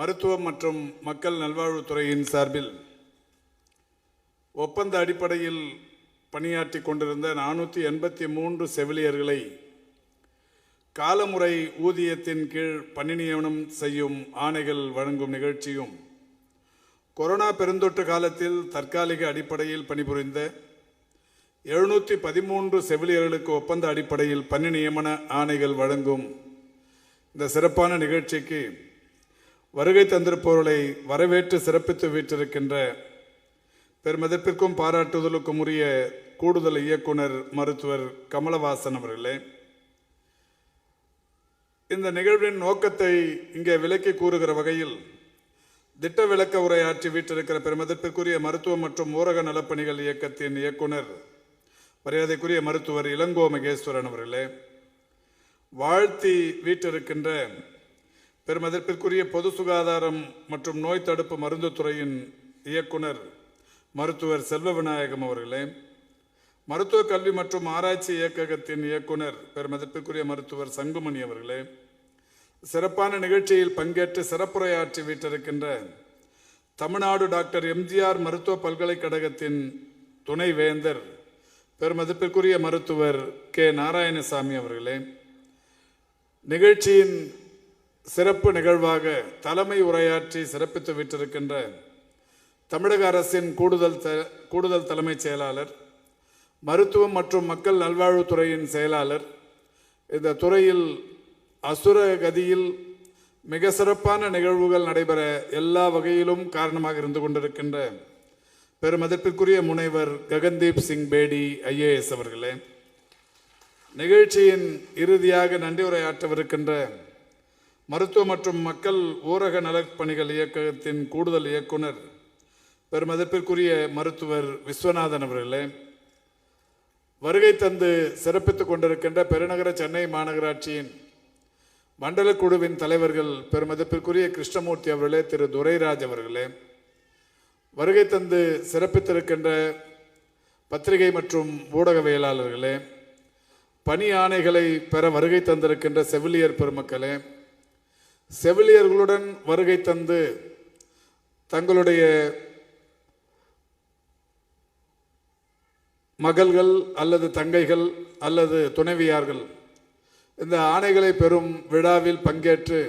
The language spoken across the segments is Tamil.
மருத்துவம் மற்றும் மக்கள் நல்வாழ்வுத்துறையின் சார்பில் ஒப்பந்த அடிப்படையில் பணியாற்றி கொண்டிருந்த 483 செவிலியர்களை காலமுறை ஊதியத்தின் கீழ் பணி நியமனம் செய்யும் ஆணைகள் வழங்கும் நிகழ்ச்சியும், கொரோனா பெருந்தொற்று காலத்தில் தற்காலிக அடிப்படையில் பணிபுரிந்த 713 செவிலியர்களுக்கு ஒப்பந்த அடிப்படையில் பணி நியமன ஆணைகள் வழங்கும் இந்த சிறப்பான நிகழ்ச்சிக்கு வருகை தந்திருப்பவர்களை வரவேற்று சிறப்பித்து வீற்றிருக்கின்ற பெருமதிப்பிற்கும் பாராட்டுதலுக்கும் உரிய கூடுதல் இயக்குனர் மருத்துவர் கமலவாசன் அவர்களே, இந்த நிகழ்வின் நோக்கத்தை இங்கே விளக்கி கூறுகிற வகையில் திட்ட விளக்க உரையாற்றி வீற்றிருக்கிற பெருமதிப்பிற்குரிய மருத்துவம் மற்றும் ஊரக நலப்பணிகள் இயக்கத்தின் இயக்குனர் மரியாதைக்குரிய மருத்துவர் இளங்கோ மகேஸ்வரன் அவர்களே, வாழ்த்தி வீற்றிருக்கின்ற பெருமதிப்பிற்குரிய பொது சுகாதாரம் மற்றும் நோய் தடுப்பு மருந்து துறையின் இயக்குனர் மருத்துவர் செல்வ விநாயகம் அவர்களே, மருத்துவ கல்வி மற்றும் ஆராய்ச்சி இயக்ககத்தின் இயக்குனர் பெருமதிப்பிற்குரிய மருத்துவர் சங்குமணி அவர்களே, சிறப்பான நிகழ்ச்சியில் பங்கேற்று சிறப்புரையாற்றி வீற்றிருக்கின்ற தமிழ்நாடு டாக்டர் எம்ஜிஆர் மருத்துவ பல்கலைக்கழகத்தின் துணைவேந்தர் பெருமதிப்பிற்குரிய மருத்துவர் கே நாராயணசாமி அவர்களே, நிகழ்ச்சியின் சிறப்பு நிகழ்வாக தலைமை உரையாற்றி சிறப்பித்து விட்டிருக்கின்ற தமிழக அரசின் கூடுதல் தலைமைச் செயலாளர், மருத்துவம் மற்றும் மக்கள் நல்வாழ்வுத்துறையின் செயலாளர், இந்த துறையில் அசுர கதியில் மிக சிறப்பான நிகழ்வுகள் நடைபெற எல்லா வகையிலும் காரணமாக இருந்து கொண்டிருக்கின்ற பெருமதிப்பிற்குரிய முனைவர் ககன்தீப் சிங் பேடி ஐஏஎஸ் அவர்களே, நிகழ்ச்சியின் இறுதியாக நன்றி உரையாற்றவிருக்கின்ற மருத்துவ மற்றும் மக்கள் ஊரக நலப்பணிகள் இயக்ககத்தின் கூடுதல் இயக்குனர் பெருமதிப்பிற்குரிய மருத்துவர் விஸ்வநாதன் அவர்களே, வருகை தந்து சிறப்பித்துக் கொண்டிருக்கின்ற பெருநகர சென்னை மாநகராட்சியின் மண்டல குழுவின் தலைவர்கள் பெருமதிப்பிற்குரிய கிருஷ்ணமூர்த்தி அவர்களே, திரு துரைராஜ் அவர்களே, வருகை தந்து சிறப்பித்திருக்கின்ற பத்திரிகை மற்றும் ஊடகவியலாளர்களே, பணி ஆணைகளை பெற வருகை தந்திருக்கின்ற செவிலியர் பெருமக்களே, செவிலியர்களுடன் வருகை தந்து தங்களுடைய மகள்கள் அல்லது தங்கைகள் அல்லது துணைவியார்கள் இந்த ஆணைகளை பெறும் விழாவில் பங்கேற்று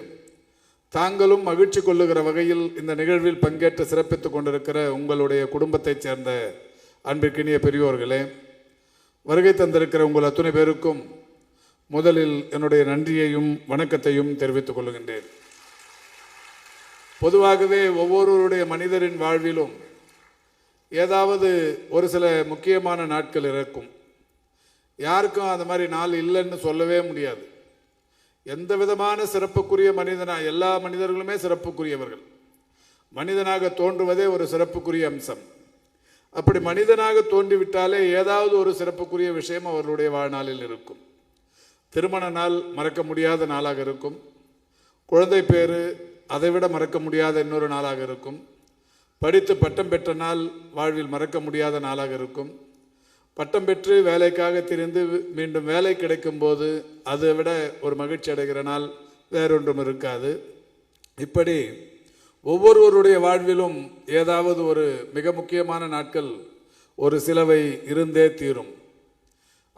தாங்களும் மகிழ்ச்சி கொள்ளுகிற வகையில் இந்த நிகழ்வில் பங்கேற்று சிறப்பித்துக் கொண்டிருக்கிற உங்களுடைய குடும்பத்தைச் சேர்ந்த அன்பிற்கினிய பெரியோர்களே, வருகை தந்திருக்கிற உங்கள் அத்துணை பேருக்கும் முதலில் என்னுடைய நன்றியையும் வணக்கத்தையும் தெரிவித்துக் கொள்கின்றேன். பொதுவாகவே ஒவ்வொருவருடைய மனிதரின் வாழ்விலும் ஏதாவது ஒரு சில முக்கியமான நாட்கள் இருக்கும். யாருக்கும் அந்த மாதிரி நாள் இல்லைன்னு சொல்லவே முடியாது. எந்த விதமான சிறப்புக்குரிய எல்லா மனிதர்களுமே சிறப்புக்குரியவர்கள். மனிதனாக தோன்றுவதே ஒரு சிறப்புக்குரிய அம்சம். அப்படி மனிதனாக தோன்றிவிட்டாலே ஏதாவது ஒரு சிறப்புக்குரிய விஷயம் அவர்களுடைய வாழ்நாளில் இருக்கும். திருமண நாள் மறக்க முடியாத நாளாக இருக்கும். குழந்தை பேரு அதைவிட மறக்க முடியாத இன்னொரு நாளாக இருக்கும். படித்து பட்டம் பெற்ற நாள் வாழ்வில் மறக்க முடியாத நாளாக இருக்கும். பட்டம் பெற்று வேலைக்காக திரிந்து மீண்டும் வேலை கிடைக்கும் போது அதை விட ஒரு மகிழ்ச்சி அடைகிற நாள் வேறொன்றும் இருக்காது. இப்படி ஒவ்வொருவருடைய வாழ்விலும் ஏதாவது ஒரு மிக முக்கியமான நாட்கள் ஒரு சிலவை இருந்தே தீரும்.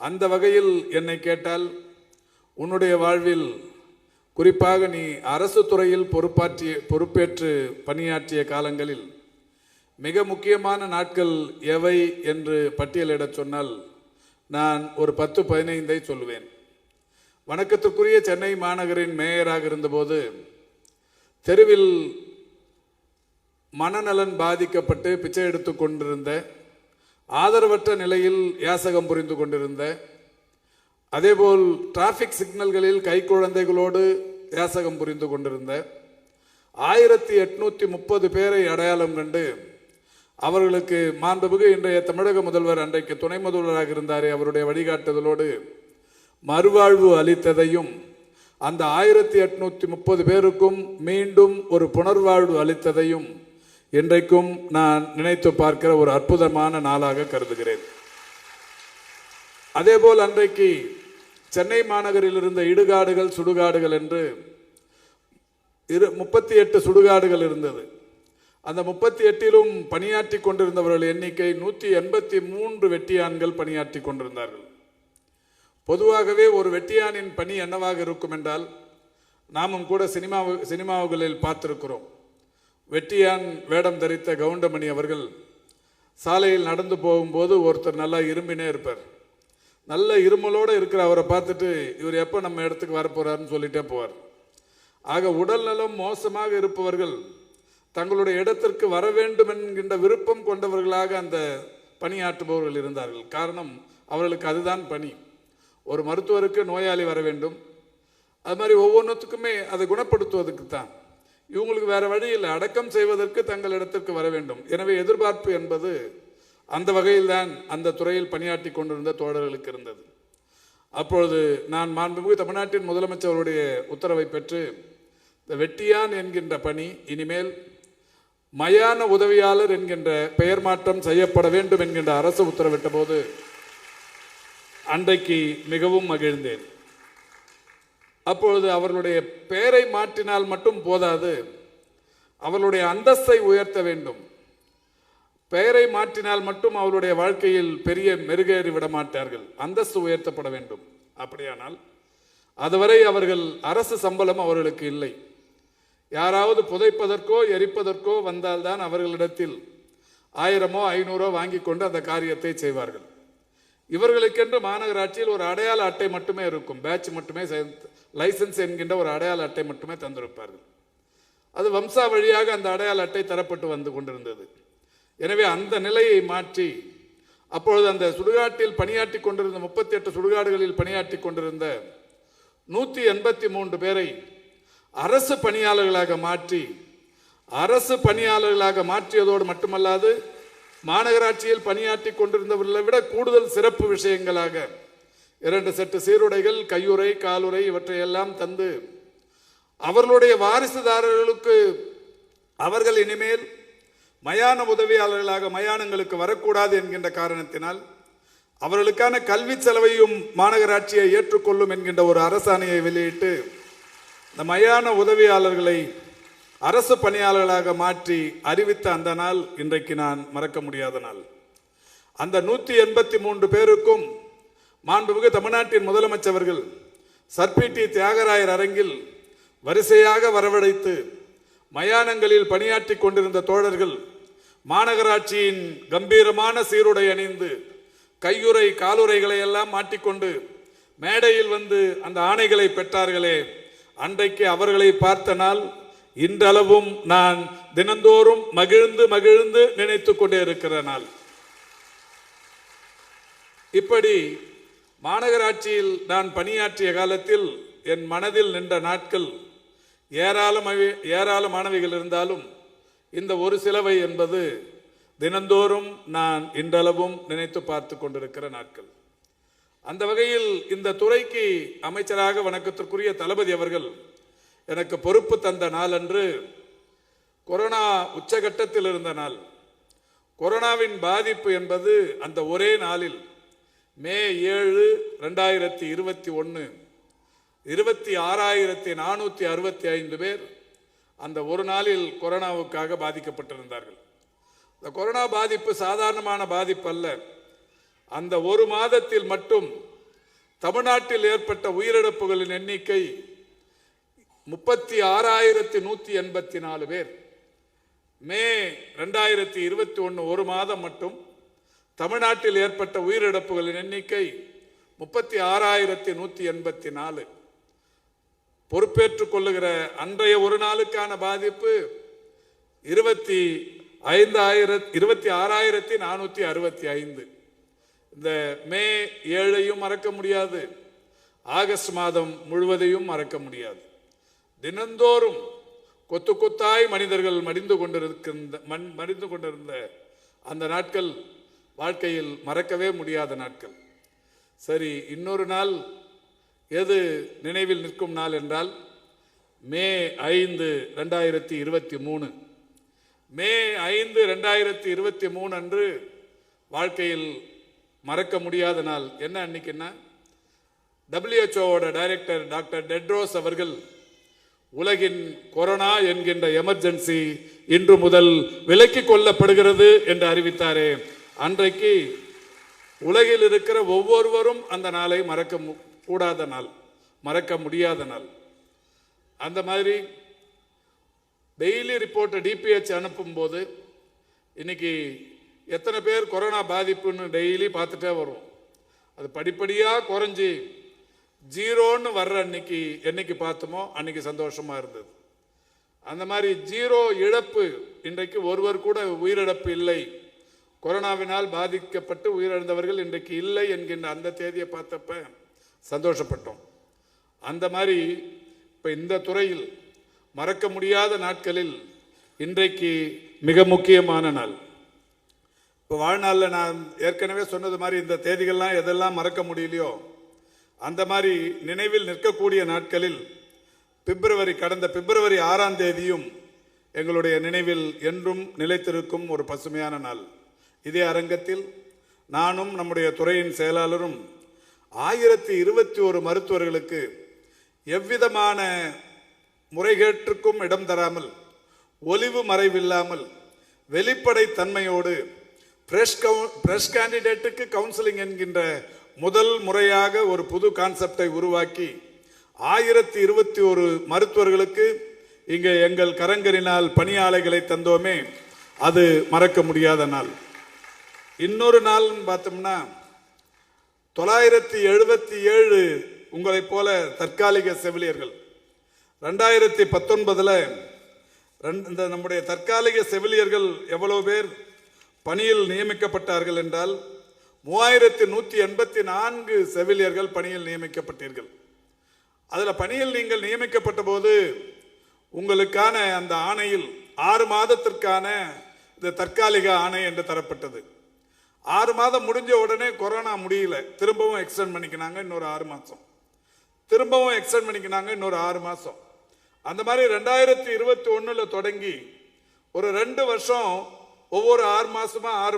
அந்த வகையில் என்னை கேட்டால், உன்னுடைய வாழ்வில் குறிப்பாக நீ அரசு துறையில் பொறுப்பேற்று பணியாற்றிய காலங்களில் மிக முக்கியமான நாட்கள் எவை என்று பட்டியலிடச் சொன்னால் நான் ஒரு 10-15 சொல்லுவேன். வணக்கத்துக்குரிய சென்னை மாநகரின் மேயராக இருந்தபோது தெருவில் மனநலன் பாதிக்கப்பட்டு பிச்சை எடுத்து கொண்டிருந்த, ஆதரவற்ற நிலையில் யாசகம் புரிந்து கொண்டிருந்த, அதேபோல் டிராஃபிக் சிக்னல்களில் கைக்குழந்தைகளோடு யாசகம் புரிந்து கொண்டிருந்த 1830 பேரை அடையாளம் கண்டு அவர்களுக்கு மாண்புமிகு இன்றைய தமிழக முதல்வர், அன்றைக்கு துணை முதல்வராக இருந்தாரே, அவருடைய வழிகாட்டுதலோடு மறுவாழ்வு அளித்ததையும், அந்த 1830 பேருக்கும் மீண்டும் ஒரு புனர்வாழ்வு அளித்ததையும் இன்றைக்கும் நான் நினைத்து பார்க்கிற ஒரு அற்புதமான நாளாக கருதுகிறேன். அதேபோல் அன்றைக்கு சென்னை மாநகரில் இருந்த இடுகாடுகள் சுடுகாடுகள் என்று 38 சுடுகாடுகள் இருந்தது. அந்த 38லும் பணியாற்றி கொண்டிருந்தவர்கள் எண்ணிக்கை 183 வெட்டியான்கள் பணியாற்றி கொண்டிருந்தார்கள். பொதுவாகவே ஒரு வெட்டியானின் பணி என்னவாக இருக்கும் என்றால், நாமும் கூட சினிமாவுகளில் பார்த்திருக்கிறோம். வெட்டியான் வேடம் தரித்த கவுண்டமணி அவர்கள் சாலையில் நடந்து போகும்போது ஒருத்தர் நல்லா இரும்பினே இருப்பார். நல்ல இருமலோடு இருக்கிற அவரை பார்த்துட்டு இவர் எப்போ நம்ம இடத்துக்கு வரப்போறாருன்னு சொல்லிட்டே போவார். ஆக உடல் நலம் மோசமாக இருப்பவர்கள் தங்களுடைய இடத்திற்கு வர வேண்டும் என்கின்ற விருப்பம் கொண்டவர்களாக அந்த பணியாற்றுபவர்கள் இருந்தார்கள். காரணம், அவர்களுக்கு அதுதான் பணி. ஒரு மருத்துவருக்கு நோயாளி வர வேண்டும், அது மாதிரி ஒவ்வொன்றுத்துக்குமே அதை குணப்படுத்துவதற்கு தான். இவங்களுக்கு வேற வழி இல்லை, அடக்கம் செய்வதற்கு தங்கள் இடத்திற்கு வர வேண்டும். எனவே எதிர்பார்ப்பு என்பது அந்த வகையில் தான் அந்த துறையில் பணியாற்றி கொண்டிருந்த தோழர்களுக்கு இருந்தது. அப்பொழுது நான் மாண்புமிகு தமிழ்நாட்டின் முதலமைச்சருடைய உத்தரவை பெற்று இந்த வெட்டியான் என்கின்ற பணி இனிமேல் மயான உதவியாளர் என்கின்ற பெயர் மாற்றம் செய்யப்பட வேண்டும் என்கின்ற அரசு உத்தரவிட்ட போது அன்றைக்கு மிகவும் மகிழ்ந்தேன். அப்பொழுது அவர்களுடைய பெயரை மாற்றினால் மட்டும் போதாது, அவர்களுடைய அந்தஸ்தை உயர்த்த வேண்டும். பெயரை மாற்றினால் மட்டும் அவருடைய வாழ்க்கையில் பெரிய மெருகேறி விட மாட்டார்கள், அந்தஸ்து உயர்த்தப்பட வேண்டும். அப்படியானால் அதுவரை அவர்கள் அரசு சம்பளம் அவர்களுக்கு இல்லை. யாராவது புதைப்பதற்கோ எரிப்பதற்கோ வந்தால்தான் அவர்களிடத்தில் 1000 500 வாங்கி கொண்டு அந்த காரியத்தை செய்வார்கள். இவர்களுக்கென்று மாநகராட்சியில் ஒரு அடையாள அட்டை மட்டுமே இருக்கும், பேட்ச் மட்டுமே, லைசன்ஸ் என்கின்ற ஒரு அடையாள அட்டை மட்டுமே தந்திருப்பார்கள். அது வம்சா வழியாக அந்த அடையாள அட்டை தரப்பட்டு வந்து கொண்டிருந்தது. எனவே அந்த நிலையை மாற்றி அப்பொழுது அந்த சுடுகாட்டில் பணியாற்றி கொண்டிருந்த 38 சுடுகாடுகளில் பணியாற்றி கொண்டிருந்த 183 பேரை அரசு பணியாளர்களாக மாற்றி, அரசு பணியாளர்களாக மாற்றியதோடு மட்டுமல்லாது மாநகராட்சியில் பணியாற்றி கொண்டிருந்தவர்களை விட கூடுதல் சிறப்பு விஷயங்களாக 2 செட்டு சீருடைகள், கையுறை, காலுறை இவற்றையெல்லாம் தந்து அவர்களுடைய வாரிசுதாரர்களுக்கு அவர்கள் இனிமேல் மயான உதவியாளர்களாக மயானங்களுக்கு வரக்கூடாது என்கின்ற காரணத்தினால் அவர்களுக்கான கல்வி செலவையும் மாநகராட்சியை ஏற்றுக்கொள்ளும் என்கின்ற ஒரு அரசாணையை வெளியிட்டு இந்த மயான உதவியாளர்களை அரசு பணியாளர்களாக மாற்றி அறிவித்த அந்த நாள் இன்றைக்கு நான் மறக்க முடியாத நாள். அந்த 183 பேருக்கும் மாண்புமிகு தமிழ்நாட்டின் முதலமைச்சர்கள் சர்பிடி தியாகராயர் அரங்கில் வரிசையாக வரவழைத்து மயானங்களில் பணியாற்றி கொண்டிருந்த தோழர்கள் மாநகராட்சியின் கம்பீரமான சீருடை அணிந்து கையுறை காலுறைகளை எல்லாம் மாட்டிக்கொண்டு மேடையில் வந்து அந்த ஆணைகளை பெற்றார்களே, அன்றைக்கு அவர்களை பார்த்த நாள் இன்றளவும் நான் தினந்தோறும் மகிழ்ந்து மகிழ்ந்து நினைத்து கொண்டே இருக்கிற நாள். இப்படி மாநகராட்சியில் நான் பணியாற்றிய காலத்தில் என் மனதில் நின்ற நாட்கள் ஏராளமானவைகள் இருந்தாலும் இந்த ஒரு சிலவை என்பது தினந்தோறும் நான் இன்றளவும் நினைத்து பார்த்து கொண்டிருக்கிற நாட்கள். அந்த வகையில் இந்த துறைக்கு அமைச்சராக வணக்கத்திற்குரிய தளபதி அவர்கள் எனக்கு பொறுப்பு தந்த நாள் அன்று கொரோனா உச்சகட்டத்தில் இருந்த நாள். கொரோனாவின் பாதிப்பு என்பது அந்த ஒரே நாளில் மே 7, 2021 26,465 பேர் அந்த ஒரு நாளில் கொரோனாவுக்காக பாதிக்கப்பட்டிருந்தார்கள். இந்த கொரோனா பாதிப்பு சாதாரணமான பாதிப்பு அல்ல. அந்த ஒரு மாதத்தில் மட்டும் தமிழ்நாட்டில் ஏற்பட்ட உயிரிழப்புகளின் எண்ணிக்கை 36,184 பேர். மே 2021 ஒரு மாதம் மட்டும் தமிழ்நாட்டில் ஏற்பட்ட உயிரிழப்புகளின் எண்ணிக்கை 36,184. பொறுப்பேற்றுக் கொள்ளுகிற அன்றைய ஒரு நாளுக்கான பாதிப்பு 26,465. இந்த மே 7ஐயும் மறக்க முடியாது, ஆகஸ்ட் மாதம் முழுவதையும் மறக்க முடியாது. தினந்தோறும் கொத்து கொத்தாய் மனிதர்கள் மடிந்து கொண்டிருந்த அந்த நாட்கள் வாழ்க்கையில் மறக்கவே முடியாத நாட்கள். சரி, இன்னொரு நாள் எது நினைவில் நிற்கும் நாள் என்றால் மே 5, 2023. மே 5, 2023 அன்று வாழ்க்கையில் மறக்க முடியாத நாள். என்ன அன்னைக்குன்னா, WHO டைரக்டர் டாக்டர் டெட்ரோஸ் அவர்கள் உலகின் கொரோனா என்கின்ற எமர்ஜென்சி இன்று முதல் விலக்கிக் கொள்ளப்படுகிறது என்று அறிவித்தாரே, அன்றைக்கு உலகில் இருக்கிற ஒவ்வொருவரும் அந்த நாளை மறக்க கூடாத நாள், மறக்க முடியாத நாள். அந்த மாதிரி டெய்லி ரிப்போர்ட்டை டிபிஹெச் அனுப்பும் போது இன்னைக்கு எத்தனை பேர் கொரோனா பாதிப்புன்னு டெய்லி பார்த்துட்டே வருவோம். அது படிப்படியாக குறைஞ்சி ஜீரோன்னு வர்ற அன்னைக்கு என்னைக்கு பார்த்தோமோ அன்னைக்கு சந்தோஷமா இருந்தது. அந்த மாதிரி ஜீரோ இழப்பு, இன்றைக்கு ஒருவர் கூட உயிரிழப்பு இல்லை, கொரோனாவினால் பாதிக்கப்பட்டு உயிரிழந்தவர்கள் இன்றைக்கு இல்லை என்கின்ற அந்த தேதியை பார்த்தப்ப சந்தோஷப்பட்டோம். அந்த மாதிரி இப்போ இந்த துறையில் மறக்க முடியாத நாட்களில் இன்றைக்கு மிக முக்கியமான நாள். இப்போ வாழ்நாளில் நான் ஏற்கனவே சொன்னது மாதிரி இந்த தேதிகள்லாம் எதெல்லாம் மறக்க முடியலையோ அந்த மாதிரி நினைவில் நிற்கக்கூடிய நாட்களில் கடந்த பிப்ரவரி 6ஆம் தேதியும் எங்களுடைய நினைவில் என்றும் நிலைத்திருக்கும் ஒரு பசுமையான நாள். இதே அரங்கத்தில் நானும் நம்முடைய துறையின் செயலாளரும் 1021 மருத்துவர்களுக்கு எவ்விதமான முறைகேட்டுக்கும் இடம் தராமல், ஒளிவு மறைவில்லாமல், வெளிப்படை தன்மையோடு ஃப்ரெஷ் கேண்டிடேட்டுக்கு கவுன்சிலிங் என்கின்ற முதல் முறையாக ஒரு புது கான்செப்டை உருவாக்கி 1021 மருத்துவர்களுக்கு இங்கே எங்கள் கரங்கரினால் பணியாளர்களை தந்தோமே, அது மறக்க முடியாத நாள். இன்னொரு நாள் பார்த்தோம்னா 977 உங்களைப் போல தற்காலிக செவிலியர்கள் 2019 இந்த நம்முடைய தற்காலிக செவிலியர்கள் எவ்வளவு பேர் பணியில் நியமிக்கப்பட்டார்கள் என்றால் 3184 செவிலியர்கள் பணியில் நியமிக்கப்பட்டீர்கள். அதில் பணியில் நீங்கள் நியமிக்கப்பட்ட போது உங்களுக்கான அந்த ஆணையில் 6 மாதத்திற்கான இந்த தற்காலிக ஆணை என்று தரப்பட்டது. 6 மாதம் முடிஞ்ச உடனே கொரோனா முடியல, திரும்பவும் எக்ஸ்டெண்ட் பண்ணிக்கினாங்க இன்னொரு 6 மாதம், திரும்பவும் எக்ஸ்டெண்ட் பண்ணிக்கினாங்க இன்னொரு 6 மாதம். அந்த மாதிரி 2021 தொடங்கி ஒரு 2 வருஷம் ஒவ்வொரு 6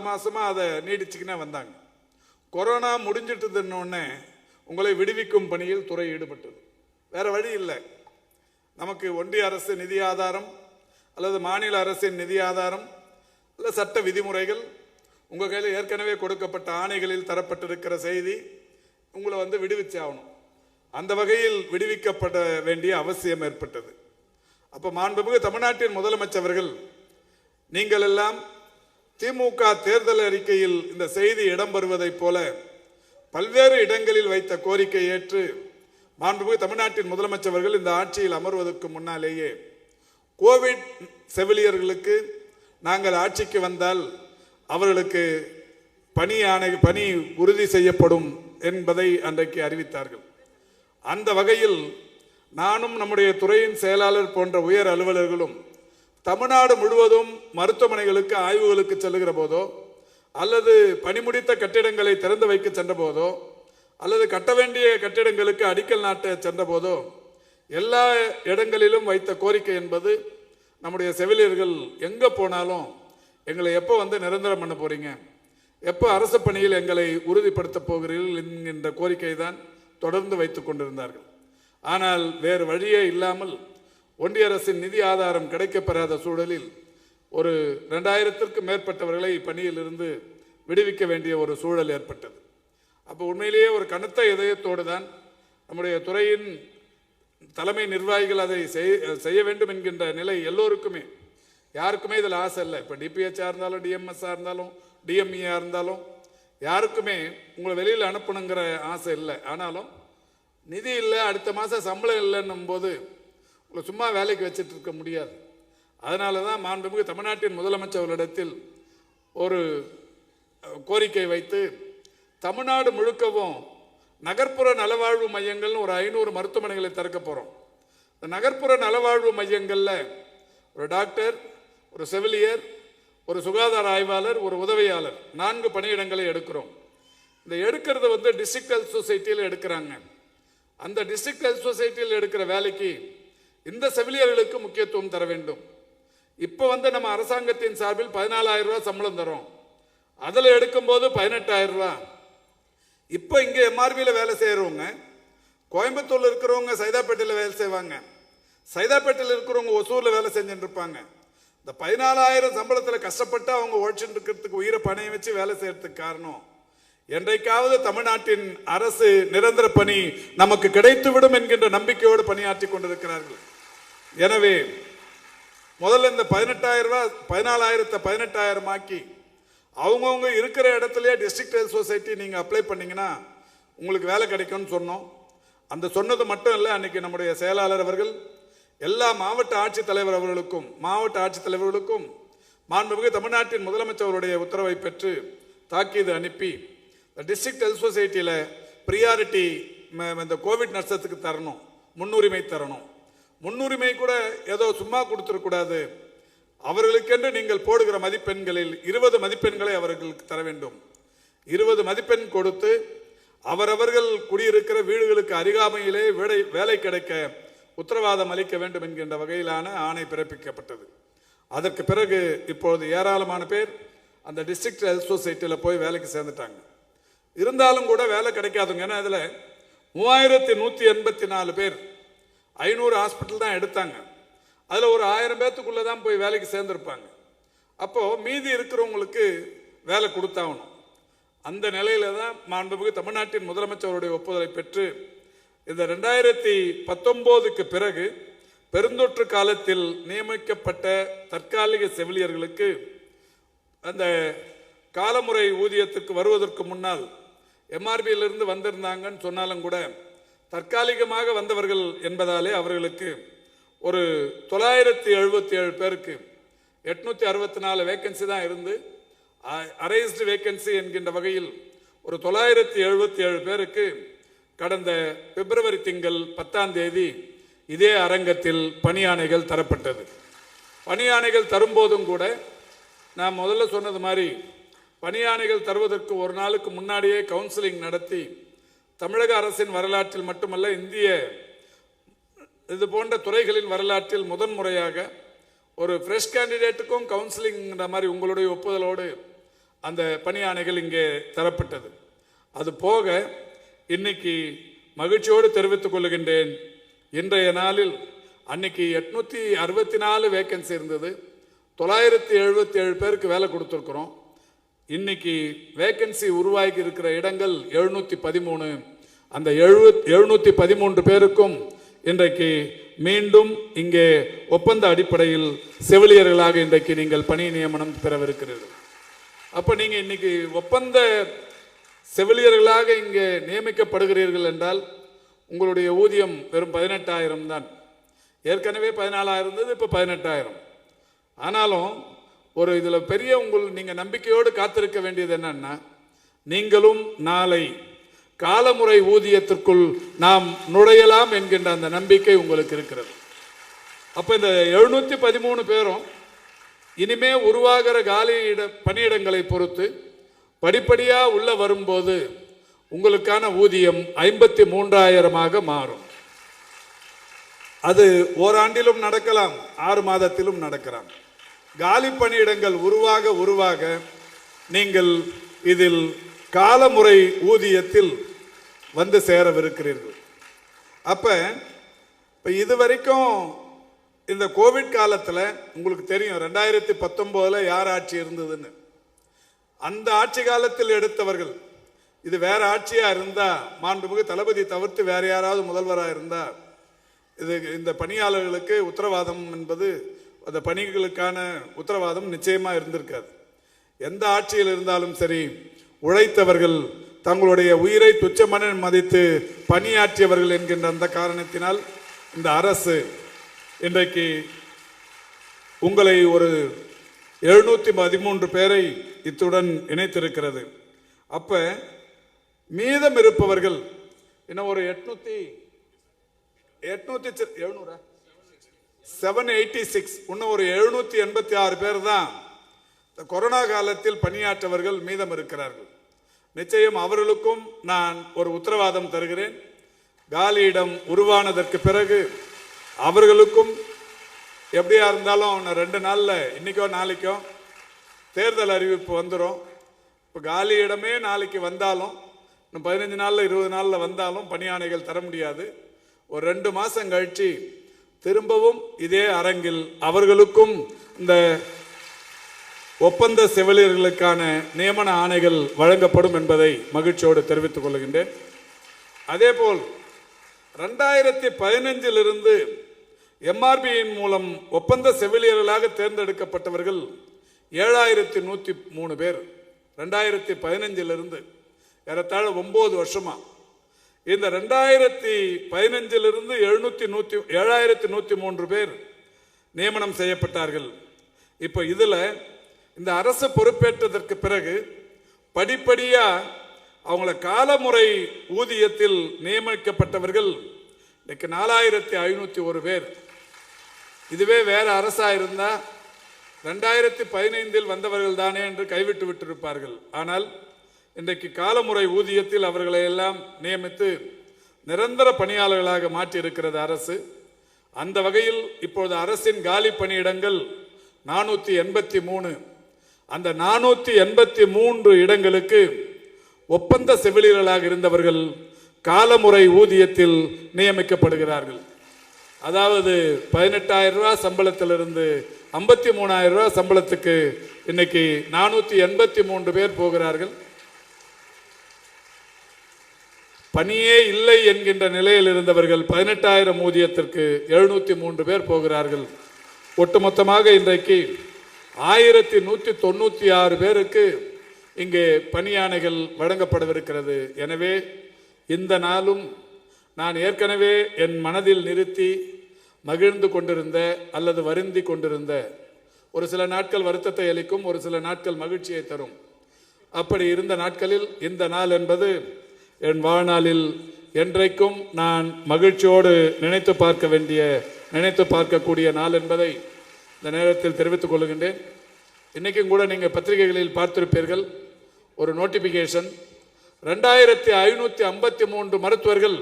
மாசமா அதை நீடிச்சுக்கினே வந்தாங்க. கொரோனா முடிஞ்சிட்டதுன்னு உங்களை விடுவிக்கும் பணியில் துறை ஈடுபட்டது. வேற வழி இல்லை. நமக்கு ஒன்றிய அரசு நிதி ஆதாரம் அல்லது மாநில அரசின் நிதி ஆதாரம் அல்ல சட்ட விதிமுறைகள் உங்கள் கையில் ஏற்கனவே கொடுக்கப்பட்ட ஆணைகளில் தரப்பட்டிருக்கிற செய்தி உங்களை விடுவிச்சாகணும். அந்த வகையில் விடுவிக்கப்பட வேண்டிய அவசியம் ஏற்பட்டது. அப்போ மாண்புமிகு தமிழ்நாட்டின் முதலமைச்சர்கள் நீங்கள் எல்லாம் திமுக தேர்தல் அறிக்கையில் இந்த செய்தி இடம்பெறுவதைப் போல பல்வேறு இடங்களில் வைத்த கோரிக்கை ஏற்று மாண்புமிகு தமிழ்நாட்டின் முதலமைச்சர்கள் இந்த ஆட்சியில் அமர்வதற்கு முன்னாலேயே கோவிட் செவிலியர்களுக்கு நாங்கள் ஆட்சிக்கு வந்தால் அவர்களுக்கு பணி உறுதி செய்யப்படும் என்பதை அன்றைக்கு அறிவித்தார்கள். அந்த வகையில் நானும் நம்முடைய துறையின் செயலாளர் போன்ற உயர் அலுவலர்களும் தமிழ்நாடு முழுவதும் மருத்துவமனைகளுக்கு ஆய்வுகளுக்கு செல்லுகிற போதோ அல்லது பணிமுடித்த கட்டிடங்களை திறந்து வைக்க சென்ற போதோ அல்லது கட்ட வேண்டிய கட்டிடங்களுக்கு அடிக்கல் நாட்ட சென்ற போதோ எல்லா இடங்களிலும் வைத்த கோரிக்கை என்பது நம்முடைய செவிலியர்கள் எங்கே போனாலும் எங்களை எப்போ நிரந்தரம் பண்ண போறீங்க, எப்போ அரசு பணியில் எங்களை உறுதிப்படுத்த போகிறீர்கள் என்கின்ற கோரிக்கை தான் தொடர்ந்து வைத்துக் கொண்டிருந்தார்கள். ஆனால் வேறு வழியே இல்லாமல் ஒன்றிய அரசின் நிதி ஆதாரம் கிடைக்கப்பெறாத சூழலில் ஒரு 2000க்கும் மேற்பட்டவர்களை பணியில் இருந்து விடுவிக்க வேண்டிய ஒரு சூழல் ஏற்பட்டது. அப்போ உண்மையிலேயே ஒரு கனத்த இதயத்தோடு தான் நம்முடைய துறையின் தலைமை நிர்வாகிகள் அதை செய்ய வேண்டும் என்கின்ற நிலை எல்லோருக்குமே, யாருக்குமே இதில் ஆசை இல்லை. இப்போ டிபிஹெச்ஆ இருந்தாலும் டிஎம்எஸ்ஆ இருந்தாலும் டிஎம்இஆ இருந்தாலும் யாருக்குமே உங்களை வெளியில் அனுப்பணுங்கிற ஆசை இல்லை. ஆனாலும் நிதி இல்லை, அடுத்த மாதம் சம்பளம் இல்லைன்னும் போது உங்களை சும்மா வேலைக்கு வச்சுட்டு இருக்க முடியாது. அதனால தான் மாண்புமிகு தமிழ்நாட்டின் முதலமைச்சர்களிடத்தில் ஒரு கோரிக்கை வைத்து தமிழ்நாடு முழுக்கவும் நகர்ப்புற நலவாழ்வு மையங்கள்னு ஒரு 500 மருத்துவமனைகளை திறக்க போகிறோம். இந்த நகர்ப்புற நலவாழ்வு மையங்களில் ஒரு டாக்டர், ஒரு செவிலியர், ஒரு சுகாதார ஆய்வாளர், ஒரு உதவியாளர் 4 பணியிடங்களை எடுக்கிறோம். இந்த எடுக்கிறது டிஸ்ட்ரிக்ட் ஹெல்த் சொசைட்டியில் எடுக்கிறாங்க. அந்த டிஸ்ட்ரிக்ட் ஹெல்த் சொசைட்டியில் எடுக்கிற வேலைக்கு இந்த செவிலியர்களுக்கு முக்கியத்துவம் தர வேண்டும். இப்போ நம்ம அரசாங்கத்தின் சார்பில் 14,000 ரூபாய் சம்பளம் தரோம். அதில் எடுக்கும்போது 18,000 ரூபாய். இப்போ இங்கே எம்ஆர்பியில் வேலை செய்கிறவங்க, கோயம்புத்தூரில் இருக்கிறவங்க சைதாப்பேட்டையில் வேலை செய்வாங்க, சைதாப்பேட்டையில் இருக்கிறவங்க ஒசூரில் வேலை செஞ்சுட்டு இருப்பாங்க. இந்த 14,000 சம்பளத்தில் கஷ்டப்பட்டு அவங்க உழைச்சுட்டு இருக்கிறதுக்கு உயிரை பணைய வச்சு வேலை செய்யறதுக்கு காரணம், என்றைக்காவது தமிழ்நாட்டின் அரசு நிரந்தர பணி நமக்கு கிடைத்துவிடும் என்கின்ற நம்பிக்கையோடு பணியாற்றி கொண்டிருக்கிறார்கள். எனவே முதல்ல இந்த 18,000 ரூபாய் 14,000 18,000 ஆக்கி அவங்கவுங்க இருக்கிற இடத்துலயே டிஸ்ட்ரிக்ட் ஹெல்த் சொசைட்டி நீங்கள் அப்ளை பண்ணீங்கன்னா உங்களுக்கு வேலை கிடைக்கும்னு சொன்னோம். அந்த சொன்னது மட்டும் இல்லை, அன்னைக்கு நம்முடைய செயலாளர் அவர்கள் எல்லா மாவட்ட ஆட்சித்தலைவர் அவர்களுக்கும் மாவட்ட ஆட்சித்தலைவர்களுக்கும் மாண்புமிகு தமிழ்நாட்டின் முதலமைச்சருடைய உத்தரவை பெற்று தாக்கீது அனுப்பி டிஸ்ட்ரிக்ட் ஹெல்த் சொசைட்டியில் ப்ரியாரிட்டி இந்த கோவிட் நர்சத்துக்கு தரணும், முன்னுரிமை தரணும். முன்னுரிமை கூட ஏதோ சும்மா கொடுத்துடக்கூடாது. அவர்களுக்கென்று நீங்கள் போடுகிற மதிப்பெண்களில் 20 மதிப்பெண்களை அவர்களுக்கு தர வேண்டும். 20 மதிப்பெண் கொடுத்து அவரவர்கள் குடியிருக்கிற வீடுகளுக்கு அருகாமையிலே வேலை கிடைக்க உத்தரவாதம் அளிக்க வேண்டும் என்கின்ற வகையிலான ஆணை பிறப்பிக்கப்பட்டது. அதற்கு பிறகு இப்பொழுது ஏராளமான பேர் அந்த டிஸ்ட்ரிக்ட் ஹெல்த் சொசைட்டியில் போய் வேலைக்கு சேர்ந்துட்டாங்க. இருந்தாலும் கூட வேலை கிடைக்காதுங்க. ஏன்னா இதில் 3184 பேர் 500 ஹாஸ்பிட்டல் தான் எடுத்தாங்க. அதில் ஒரு 1000 பேர்த்துக்குள்ளே தான் போய் வேலைக்கு சேர்ந்துருப்பாங்க. அப்போது மீதி இருக்கிறவங்களுக்கு வேலை கொடுத்தாகணும். அந்த நிலையில தான் மாண்புமிகு தமிழ்நாட்டின் முதலமைச்சருடைய ஒப்புதலை பெற்று இந்த 2019க்கு பிறகு பெருந்தொற்று காலத்தில் நியமிக்கப்பட்ட தற்காலிக செவிலியர்களுக்கு அந்த காலமுறை ஊதியத்துக்கு வருவதற்கு முன்னால் எம்ஆர்பியிலிருந்து வந்திருந்தாங்கன்னு சொன்னாலும் கூட தற்காலிகமாக வந்தவர்கள் என்பதாலே அவர்களுக்கு ஒரு 977 பேருக்கு 864 வேக்கன்சி தான் இருந்து அரைஸ்டு வேக்கன்சி என்கின்ற வகையில் ஒரு 977 பேருக்கு கடந்த பிப்ரவரி திங்கள் 10ஆம் தேதி இதே அரங்கத்தில் பணியாணைகள் தரப்பட்டது. பணியாணைகள் தரும்போதும் கூட நான் முதல்ல சொன்னது மாதிரி பணியாணைகள் தருவதற்கு ஒரு நாளுக்கு முன்னாடியே கவுன்சிலிங் நடத்தி தமிழக அரசின் வரலாற்றில் மட்டுமல்ல இந்திய இது போன்ற துறைகளின் வரலாற்றில் முதன்முறையாக ஒரு ஃப்ரெஷ் கேண்டிடேட்டுக்கும் கவுன்சிலிங்கிற மாதிரி உங்களுடைய ஒப்புதலோடு அந்த பணியாணைகள் இங்கே தரப்பட்டது. அது போக இன்னைக்கு மகிழ்ச்சியோடு தெரிவித்துக் கொள்கின்றேன், இன்றைய நாளில் அன்னைக்கு 864 வேக்கன்சி இருந்தது, 977 பேருக்கு வேலை கொடுத்துருக்குறோம். இன்னைக்கு வேக்கன்சி உருவாகி இருக்கிற இடங்கள் 713. அந்த 713 பேருக்கும் இன்றைக்கு மீண்டும் இங்கே ஒப்பந்த அடிப்படையில் செவிலியர்களாக இன்றைக்கு நீங்கள் பணி நியமனம் பெறவிருக்கிறீர்கள். அப்போ நீங்கள் இன்னைக்கு ஒப்பந்த செவிலியர்களாக இங்கே நியமிக்கப்படுகிறீர்கள் என்றால் உங்களுடைய ஊதியம் வெறும் 18,000 தான். ஏற்கனவே 14,000 இருந்தது, இப்போ 18,000. ஆனாலும் ஒரு இதில் பெரிய நீங்கள் நம்பிக்கையோடு காத்திருக்க வேண்டியது என்னன்னா, நீங்களும் நாளை காலமுறை ஊதியத்திற்குள் நாம் நுழையலாம் என்கின்ற அந்த நம்பிக்கை உங்களுக்கு இருக்கிறது. அப்போ இந்த 713 பேரும் இனிமே உருவாகிற காலி பணியிடங்களை பொறுத்து படிப்படியாக உள்ள வரும்போது உங்களுக்கான ஊதியம் 53,000 மாறும். அது ஓராண்டிலும் நடக்கலாம், 6 மாதத்திலும் நடக்கலாம். காலி பணியிடங்கள் உருவாக நீங்கள் இதில் காலமுறை ஊதியத்தில் வந்து சேரவிருக்கிறீர்கள். அப்போ இதுவரைக்கும் இந்த கோவிட் காலத்தில் உங்களுக்கு தெரியும் 2019 யார் ஆட்சி இருந்ததுன்னு. அந்த ஆட்சி காலத்தில் எடுத்தவர்கள் இது வேற ஆட்சியாக இருந்தால், மாண்புமிகு தளபதி தவிர்த்து வேற யாராவது முதல்வராக இருந்தால் இந்த பணியாளர்களுக்கு உத்தரவாதம் என்பது அந்த பணிகளுக்கான உத்தரவாதம் நிச்சயமாக இருந்திருக்காது. எந்த ஆட்சியில் இருந்தாலும் சரி, உழைத்தவர்கள் தங்களுடைய உயிரை துச்சமென மதித்து பணியாற்றியவர்கள் என்கின்ற அந்த காரணத்தினால் இந்த அரசு இன்றைக்கு உங்களை ஒரு 713 பேரை இத்துடன் இணைத்திருக்கிறது. அப்ப மீதம் இருப்பவர்கள் இன்னும் ஒரு 786 இன்னும் ஒரு 786 பேர் தான் கொரோனா காலத்தில் பணியாற்றவர்கள் மீதம் இருக்கிறார்கள். நிச்சயம் அவர்களுக்கும் நான் ஒரு உத்தரவாதம் தருகிறேன். காலியிடம் உருவானதற்கு பிறகு அவர்களுக்கும் எப்படியா இருந்தாலும் 2 நாளில் இன்னைக்கோ நாளைக்கோ தேர்தல் அறிவிப்பு வந்துடும். இப்போ காலி இடமே நாளைக்கு வந்தாலும் இன்னும் 15 நாளில் 20 நாளில் வந்தாலும் பணியாணைகள் தர முடியாது. ஒரு 2 மாதம் கழித்து திரும்பவும் இதே அரங்கில் அவர்களுக்கும் இந்த ஒப்பந்த செவிலியர்களுக்கான நியமன ஆணைகள் வழங்கப்படும் என்பதை மகிழ்ச்சியோடு தெரிவித்துக் கொள்கின்றேன். அதேபோல் 2015 எம்ஆர்பியின் மூலம் ஒப்பந்த செவிலியர்களாக தேர்ந்தெடுக்கப்பட்டவர்கள் 7103 பேர். 2015 ஏறத்தாழ 9 வருஷமா இந்த 2015 7103 பேர் நியமனம் செய்யப்பட்டார்கள். இப்போ இதுல இந்த அரசு பொறுப்பேற்றதற்கு பிறகு படிப்படியா அவங்கள காலமுறை ஊதியத்தில் நியமிக்கப்பட்டவர்கள் இன்னைக்கு 4501 பேர். இதுவே வேற அரசா இருந்தா 2015 வந்தவர்கள் தானே என்று கைவிட்டு விட்டிருப்பார்கள். ஆனால் இன்றைக்கு காலமுறை ஊதியத்தில் அவர்களை எல்லாம் நியமித்து நிரந்தர பணியாளர்களாக மாற்றி இருக்கிறது அரசு. அந்த வகையில் இப்பொழுது அரசின் காலி பணியிடங்கள் 483. அந்த 483 இடங்களுக்கு ஒப்பந்த செவிலியர்களாக இருந்தவர்கள் காலமுறை ஊதியத்தில் நியமிக்கப்படுகிறார்கள். அதாவது 18,000 ரூபாய் சம்பளத்திலிருந்து 53,000 ரூபாய் சம்பளத்துக்கு இன்னைக்கு 483 பேர் போகிறார்கள். பணியே இல்லை என்கின்ற நிலையில் இருந்தவர்கள் 18,000 ஊதியத்திற்கு 703 பேர் போகிறார்கள். ஒட்டுமொத்தமாக இன்றைக்கு 1196 பேருக்கு இங்கே பணியாணைகள் வழங்கப்படவிருக்கிறது. எனவே இந்த நாளும் நான் ஏற்கனவே என் மனதில் நிறுத்தி மகிழ்ந்து கொண்டிருந்த அல்லது வருந்தி கொண்டிருந்த ஒரு சில நாட்கள் வருத்தத்தை அளிக்கும், ஒரு சில நாட்கள் மகிழ்ச்சியை தரும். அப்படி இருந்த நாட்களில் இந்த நாள் என்பது என் வாழ்நாளில் என்றைக்கும் நான் மகிழ்ச்சியோடு நினைத்து பார்க்கக்கூடிய நாள் என்பதை இந்த நேரத்தில் தெரிவித்துக் கொள்கின்றேன். இன்றைக்கும் கூட நீங்கள் பத்திரிகைகளில் பார்த்திருப்பீர்கள், ஒரு நோட்டிபிகேஷன் 2553 மருத்துவர்கள்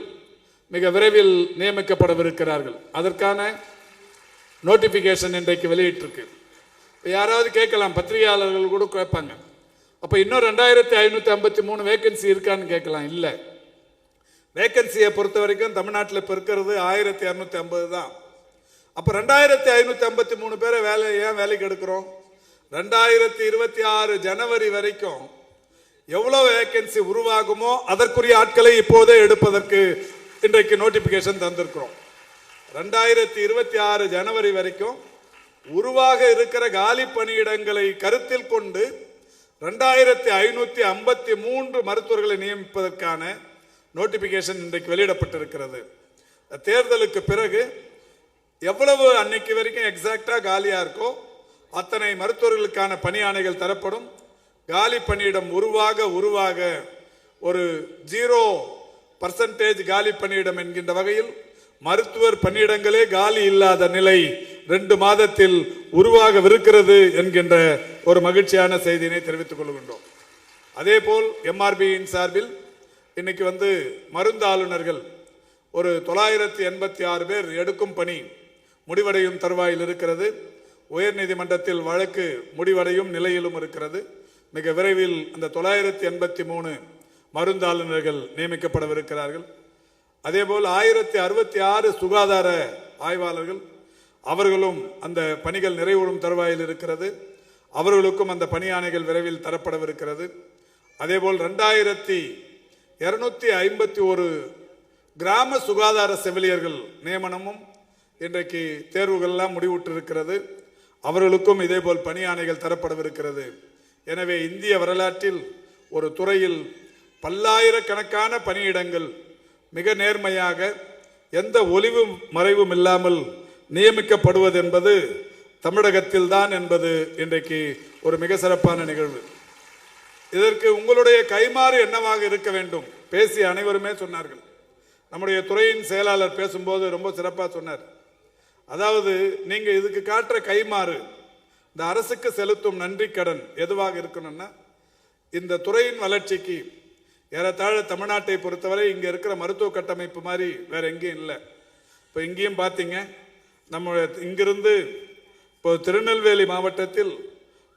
மிக விரைவில் நியமிக்கப்படவிருக்கிறார்கள். அதற்கான நோட்டிபிகேஷன் இன்றைக்கு வெளியிட்டிருக்கு. யாராவது கேட்கலாம், பத்திரிகையாளர்கள் கூட கேட்பாங்க, அப்போ இன்னும் 2553 வேகன்சி இருக்கான்னு கேட்கலாம். இல்லை, வேகன்சியை பொறுத்த வரைக்கும் தமிழ்நாட்டில் இப்போ இருக்கிறது 1250 தான். அப்போ 2553 பேரை ஏன் வேலைக்கு எடுக்கிறோம்? 2026 ஜனவரி வரைக்கும் எவ்வளவு வேகன்சி உருவாகுமோ அதற்குரிய ஆட்களை இப்போதே எடுப்பதற்கு இன்றைக்கு நோட்டிபிகேஷன் தந்திருக்கிறோம். 2026 ஜனவரி வரைக்கும் உருவாக இருக்கிற காலி பணியிடங்களை கருத்தில் கொண்டு 2553 மருத்துவர்களை நியமிப்பதற்கான நோட்டிபிகேஷன் இன்றைக்கு வெளியிடப்பட்டிருக்கிறது. தேர்தலுக்கு பிறகு எவ்வளவு அன்னைக்கு வரைக்கும் எக்ஸாக்டா காலியா இருக்கோ அத்தனை மருத்துவர்களுக்கான பணியாணைகள் தரப்படும். காலி பணியிடம் உருவாக ஒரு 0% காலி பணியிடம் என்கின்ற வகையில் மருத்துவர் பணியிடங்களே காலி இல்லாத நிலை 2 மாதத்தில் உருவாகவிருக்கிறது என்கின்ற ஒரு மகிழ்ச்சியான செய்தியினை தெரிவித்துக் கொள்கின்றோம். அதே போல் எம்ஆர்பியின் சார்பில் இன்னைக்கு மருந்து ஆளுநர்கள் ஒரு 986 பேர் எடுக்கும் பணி முடிவடையும் தருவாயில் இருக்கிறது. உயர் நீதிமன்றத்தில் வழக்கு முடிவடையும் நிலையிலும் இருக்கிறது. மிக விரைவில் அந்த 983 மருந்து ஆளுநர்கள் நியமிக்கப்படவிருக்கிறார்கள். அதேபோல் 1066 சுகாதார ஆய்வாளர்கள், அவர்களும் அந்த பணிகள் நிறைவுறும் தருவாயில் இருக்கிறது. அவர்களுக்கும் அந்த பணியாணைகள் விரைவில் தரப்படவிருக்கிறது. அதேபோல் 2251 கிராம சுகாதார செவிலியர்கள் நியமனமும் இன்றைக்கு தேர்வுகள்லாம் முடிவுற்றிருக்கிறது. அவர்களுக்கும் இதேபோல் பணியாணைகள் தரப்படவிருக்கிறது. எனவே இந்திய வரலாற்றில் ஒரு துறையில் பல்லாயிரக்கணக்கான பணியிடங்கள் மிக நேர்மையாக எந்த ஒளிவும் மறைவும் இல்லாமல் நியமிக்கப்படுவது என்பது தமிழகத்தில் தான் என்பது இன்றைக்கு ஒரு மிக சிறப்பான நிகழ்வு. இதற்கு உங்களுடைய கைமாறு என்னவாக இருக்க வேண்டும்? பேசிய அனைவருமே சொன்னார்கள். நம்முடைய துறையின் செயலாளர் பேசும்போது ரொம்ப சிறப்பாக சொன்னார். அதாவது நீங்க இதுக்கு காட்டுற கைமாறு, இந்த அரசுக்கு செலுத்தும் நன்றி கடன் எதுவாக இருக்கணும்னா, இந்த துறையின் வளர்ச்சிக்கு ஏறத்தாழ தமிழ்நாட்டை பொறுத்தவரை இங்க இருக்கிற மருத்துவ கட்டமைப்பு மாதிரி வேற எங்கேயும் இல்லை. இப்போ இங்கேயும் பார்த்தீங்க, நம்ம இங்கிருந்து இப்போ திருநெல்வேலி மாவட்டத்தில்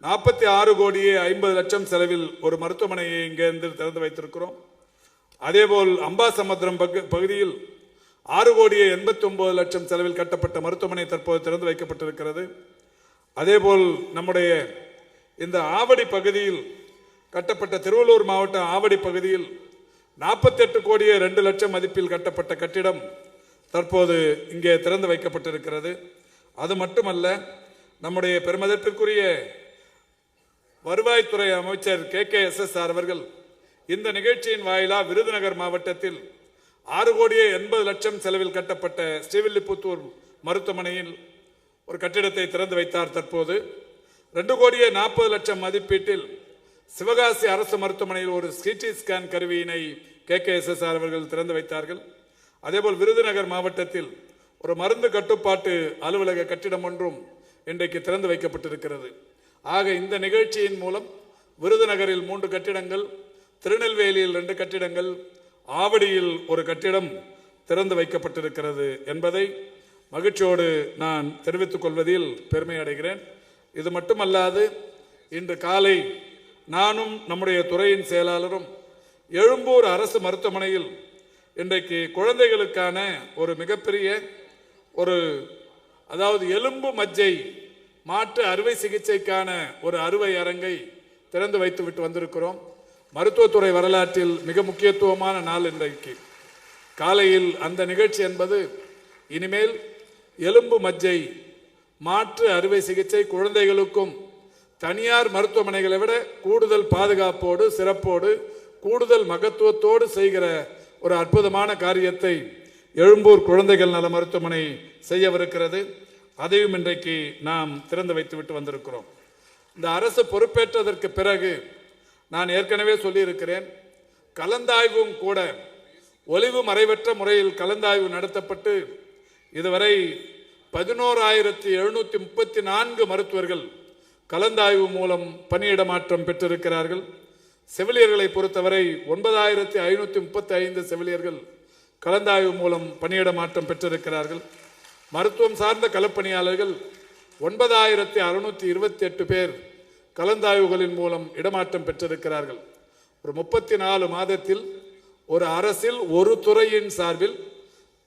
46 கோடியே 50 லட்சம் செலவில் ஒரு மருத்துவமனையை இங்கிருந்து திறந்து வைத்திருக்கிறோம். அதேபோல் அம்பாசமுத்திரம் பகுதியில் 6,89,00,000 செலவில் கட்டப்பட்ட மருத்துவமனை தற்போது திறந்து வைக்கப்பட்டிருக்கிறது. அதேபோல் நம்முடைய இந்த ஆவடி பகுதியில் கட்டப்பட்ட திருவள்ளூர் மாவட்டம் ஆவடி பகுதியில் 48,02,00,000 மதிப்பில் கட்டப்பட்ட கட்டிடம் தற்போது இங்கே திறந்து வைக்கப்பட்டிருக்கிறது. அது மட்டுமல்ல, நம்முடைய பெருமதிப்பிற்குரிய வருவாய்த்துறை அமைச்சர் KKSSR அவர்கள் இந்த நிகழ்ச்சியின் வாயிலா விருதுநகர் மாவட்டத்தில் 6,80,00,000 செலவில் கட்டப்பட்ட ஸ்ரீவில்லிபுத்தூர் மருத்துவமனையில் ஒரு கட்டிடத்தை திறந்து வைத்தார். தற்போது 2,40,00,000 மதிப்பீட்டில் சிவகாசி அரசு மருத்துவமனையில் ஒரு சிடி ஸ்கேன் கருவியினை KKSSR அவர்கள் திறந்து வைத்தார்கள். அதேபோல் விருதுநகர் மாவட்டத்தில் ஒரு மருந்து கட்டுப்பாட்டு அலுவலக கட்டிடம் ஒன்றும் இன்றைக்கு திறந்து வைக்கப்பட்டிருக்கிறது. ஆக இந்த நிகழ்ச்சியின் மூலம் விருதுநகரில் 3 கட்டிடங்கள், திருநெல்வேலியில் 2 கட்டிடங்கள், ஆவடியில் ஒரு கட்டிடம் திறந்து வைக்கப்பட்டிருக்கிறது என்பதை மகிழ்ச்சியோடு நான் தெரிவித்துக் கொள்வதில் பெருமை அடைகிறேன். இது மட்டுமல்லாது, இன்று காலை நானும் நம்முடைய துறையின் செயலாளரும் எழும்பூர் அரசு மருத்துவமனையில் இன்றைக்கு குழந்தைகளுக்கான ஒரு மிகப்பெரிய அதாவது எலும்பு மஜ்ஜை மாற்று அறுவை சிகிச்சைக்கான ஒரு அறுவை அரங்கை திறந்து வைத்துவிட்டு வந்திருக்கிறோம். மருத்துவத்துறை வரலாற்றில் மிக முக்கியத்துவமான நாள் இன்றைக்கு காலையில் அந்த நிகழ்ச்சி என்பது இனிமேல் எலும்பு மஜ்ஜை மாற்று அறுவை சிகிச்சை குழந்தைகளுக்கும் தனியார் மருத்துவமனைகளை விட கூடுதல் பாதுகாப்போடு, சிறப்போடு, கூடுதல் மகத்துவத்தோடு செய்கிற ஒரு அற்புதமான காரியத்தை எழும்பூர் குழந்தைகள் நல மருத்துவமனை செய்யவிருக்கிறது. அதையும் இன்றைக்கு நாம் திறந்து வைத்துவிட்டு வந்திருக்கிறோம். இந்த அரசு பொறுப்பேற்றதற்கு பிறகு நான் ஏற்கனவே சொல்லியிருக்கிறேன், கலந்தாய்வும் கூட ஒளிவு மறைவற்ற முறையில் கலந்தாய்வு நடத்தப்பட்டு இதுவரை 11,734 மருத்துவர்கள் கலந்தாய்வு மூலம் பணியிட மாற்றம் பெற்றிருக்கிறார்கள். செவிலியர்களை பொறுத்தவரை 9,535 செவிலியர்கள் கலந்தாய்வு மூலம் பணியிட மாற்றம் பெற்றிருக்கிறார்கள். மருத்துவம் சார்ந்த களப்பணியாளர்கள் 9,628 பேர் கலந்தாய்வுகளின் மூலம் இடமாற்றம் பெற்றிருக்கிறார்கள். ஒரு 34 மாதத்தில் ஒரு அரசில் ஒரு துறையின் சார்பில்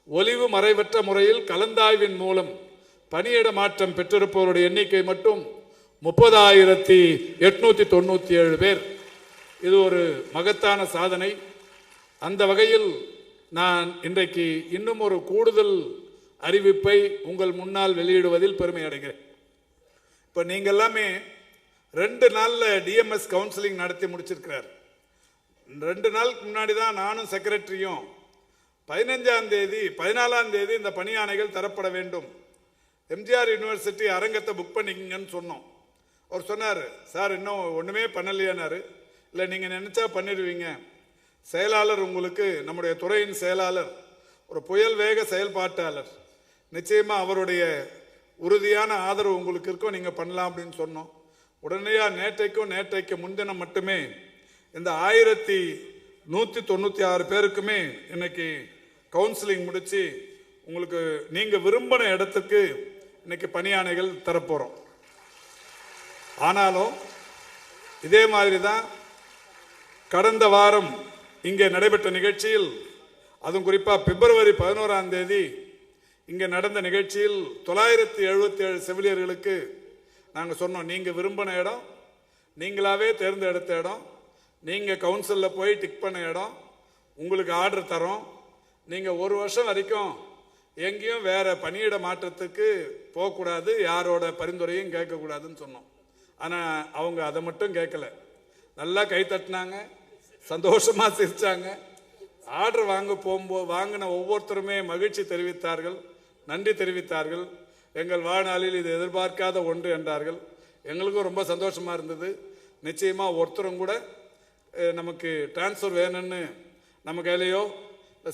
ஒளிவு மறைவற்ற முறையில் கலந்தாய்வின் மூலம் பணியிட மாற்றம் பெற்றிருப்பவருடைய எண்ணிக்கை மட்டும் 30,897 பேர். இது ஒரு மகத்தான சாதனை. அந்த வகையில் நான் இன்றைக்கு இன்னும் ஒரு கூடுதல் அறிவிப்பை உங்கள் முன்னால் வெளியிடுவதில் பெருமை அடைகிறேன். இப்போ நீங்கள் எல்லாமே 2 நாளில் டிஎம்எஸ் கவுன்சிலிங் நடத்தி முடிச்சிருக்கிறார். 2 நாளுக்கு முன்னாடி தான் நானும் செக்ரட்டரியும் 15ஆம் தேதி 14ஆம் தேதி இந்த பணியாணைகள் தரப்பட வேண்டும், எம்ஜிஆர் யூனிவர்சிட்டி அரங்கத்தை புக் பண்ணிக்கங்கன்னு சொன்னோம். அவர் சொன்னார், சார் இன்னும் ஒன்றுமே பண்ணலையானாரு. இல்லை, நீங்கள் நினச்சா பண்ணிடுவீங்க. செயலாளர் உங்களுக்கு, நம்முடைய துறையின் செயலாளர் ஒரு புயல் வேக செயல்பாட்டாளர், நிச்சயமாக அவருடைய உறுதியான ஆதரவு உங்களுக்கு இருக்கும், நீங்கள் பண்ணலாம் அப்படின்னு சொன்னோம். உடனடியாக நேற்றைக்கு முன்தினம் மட்டுமே இந்த 1,196 பேருக்குமே இன்னைக்கு கவுன்சிலிங் முடித்து உங்களுக்கு நீங்கள் விரும்பின இடத்துக்கு இன்னைக்கு பணியாணைகள் தரப்போகிறோம். ஆனாலும் இதே மாதிரி தான் கடந்த வாரம் இங்கே நடைபெற்ற நிகழ்ச்சியில், அதுவும் குறிப்பாக பிப்ரவரி 11ஆம் தேதி இங்கே நடந்த நிகழ்ச்சியில் 977 செவிலியர்களுக்கு நாங்கள் சொன்னோம், நீங்கள் விரும்பின இடம், நீங்களாவே தேர்ந்தெடுத்த இடம், நீங்கள் கவுன்சிலில் போய் டிக் பண்ண இடம், உங்களுக்கு ஆர்டர் தரோம், நீங்கள் 1 வருஷம் வரைக்கும் எங்கேயும் வேற பணியிட மாற்றத்துக்கு போகக்கூடாது, யாரோட பரிந்துரையும் கேட்கக்கூடாதுன்னு சொன்னோம். ஆனால் அவங்க அதை மட்டும் கேட்கல, நல்லா கை தட்டினாங்க, சந்தோஷமாக சிரித்தாங்க. ஆர்டர் வாங்கின ஒவ்வொருத்தருமே மகிழ்ச்சி தெரிவித்தார்கள், நன்றி தெரிவித்தார்கள். எங்கள் வாழ்நாளில் இது எதிர்பார்க்காத ஒன்று என்றார்கள். எங்களுக்கும் ரொம்ப சந்தோஷமாக இருந்தது. நிச்சயமாக ஒருத்தரும் கூட நமக்கு டிரான்ஸ்ஃபர் வேணும்னு நம்ம கையிலையோ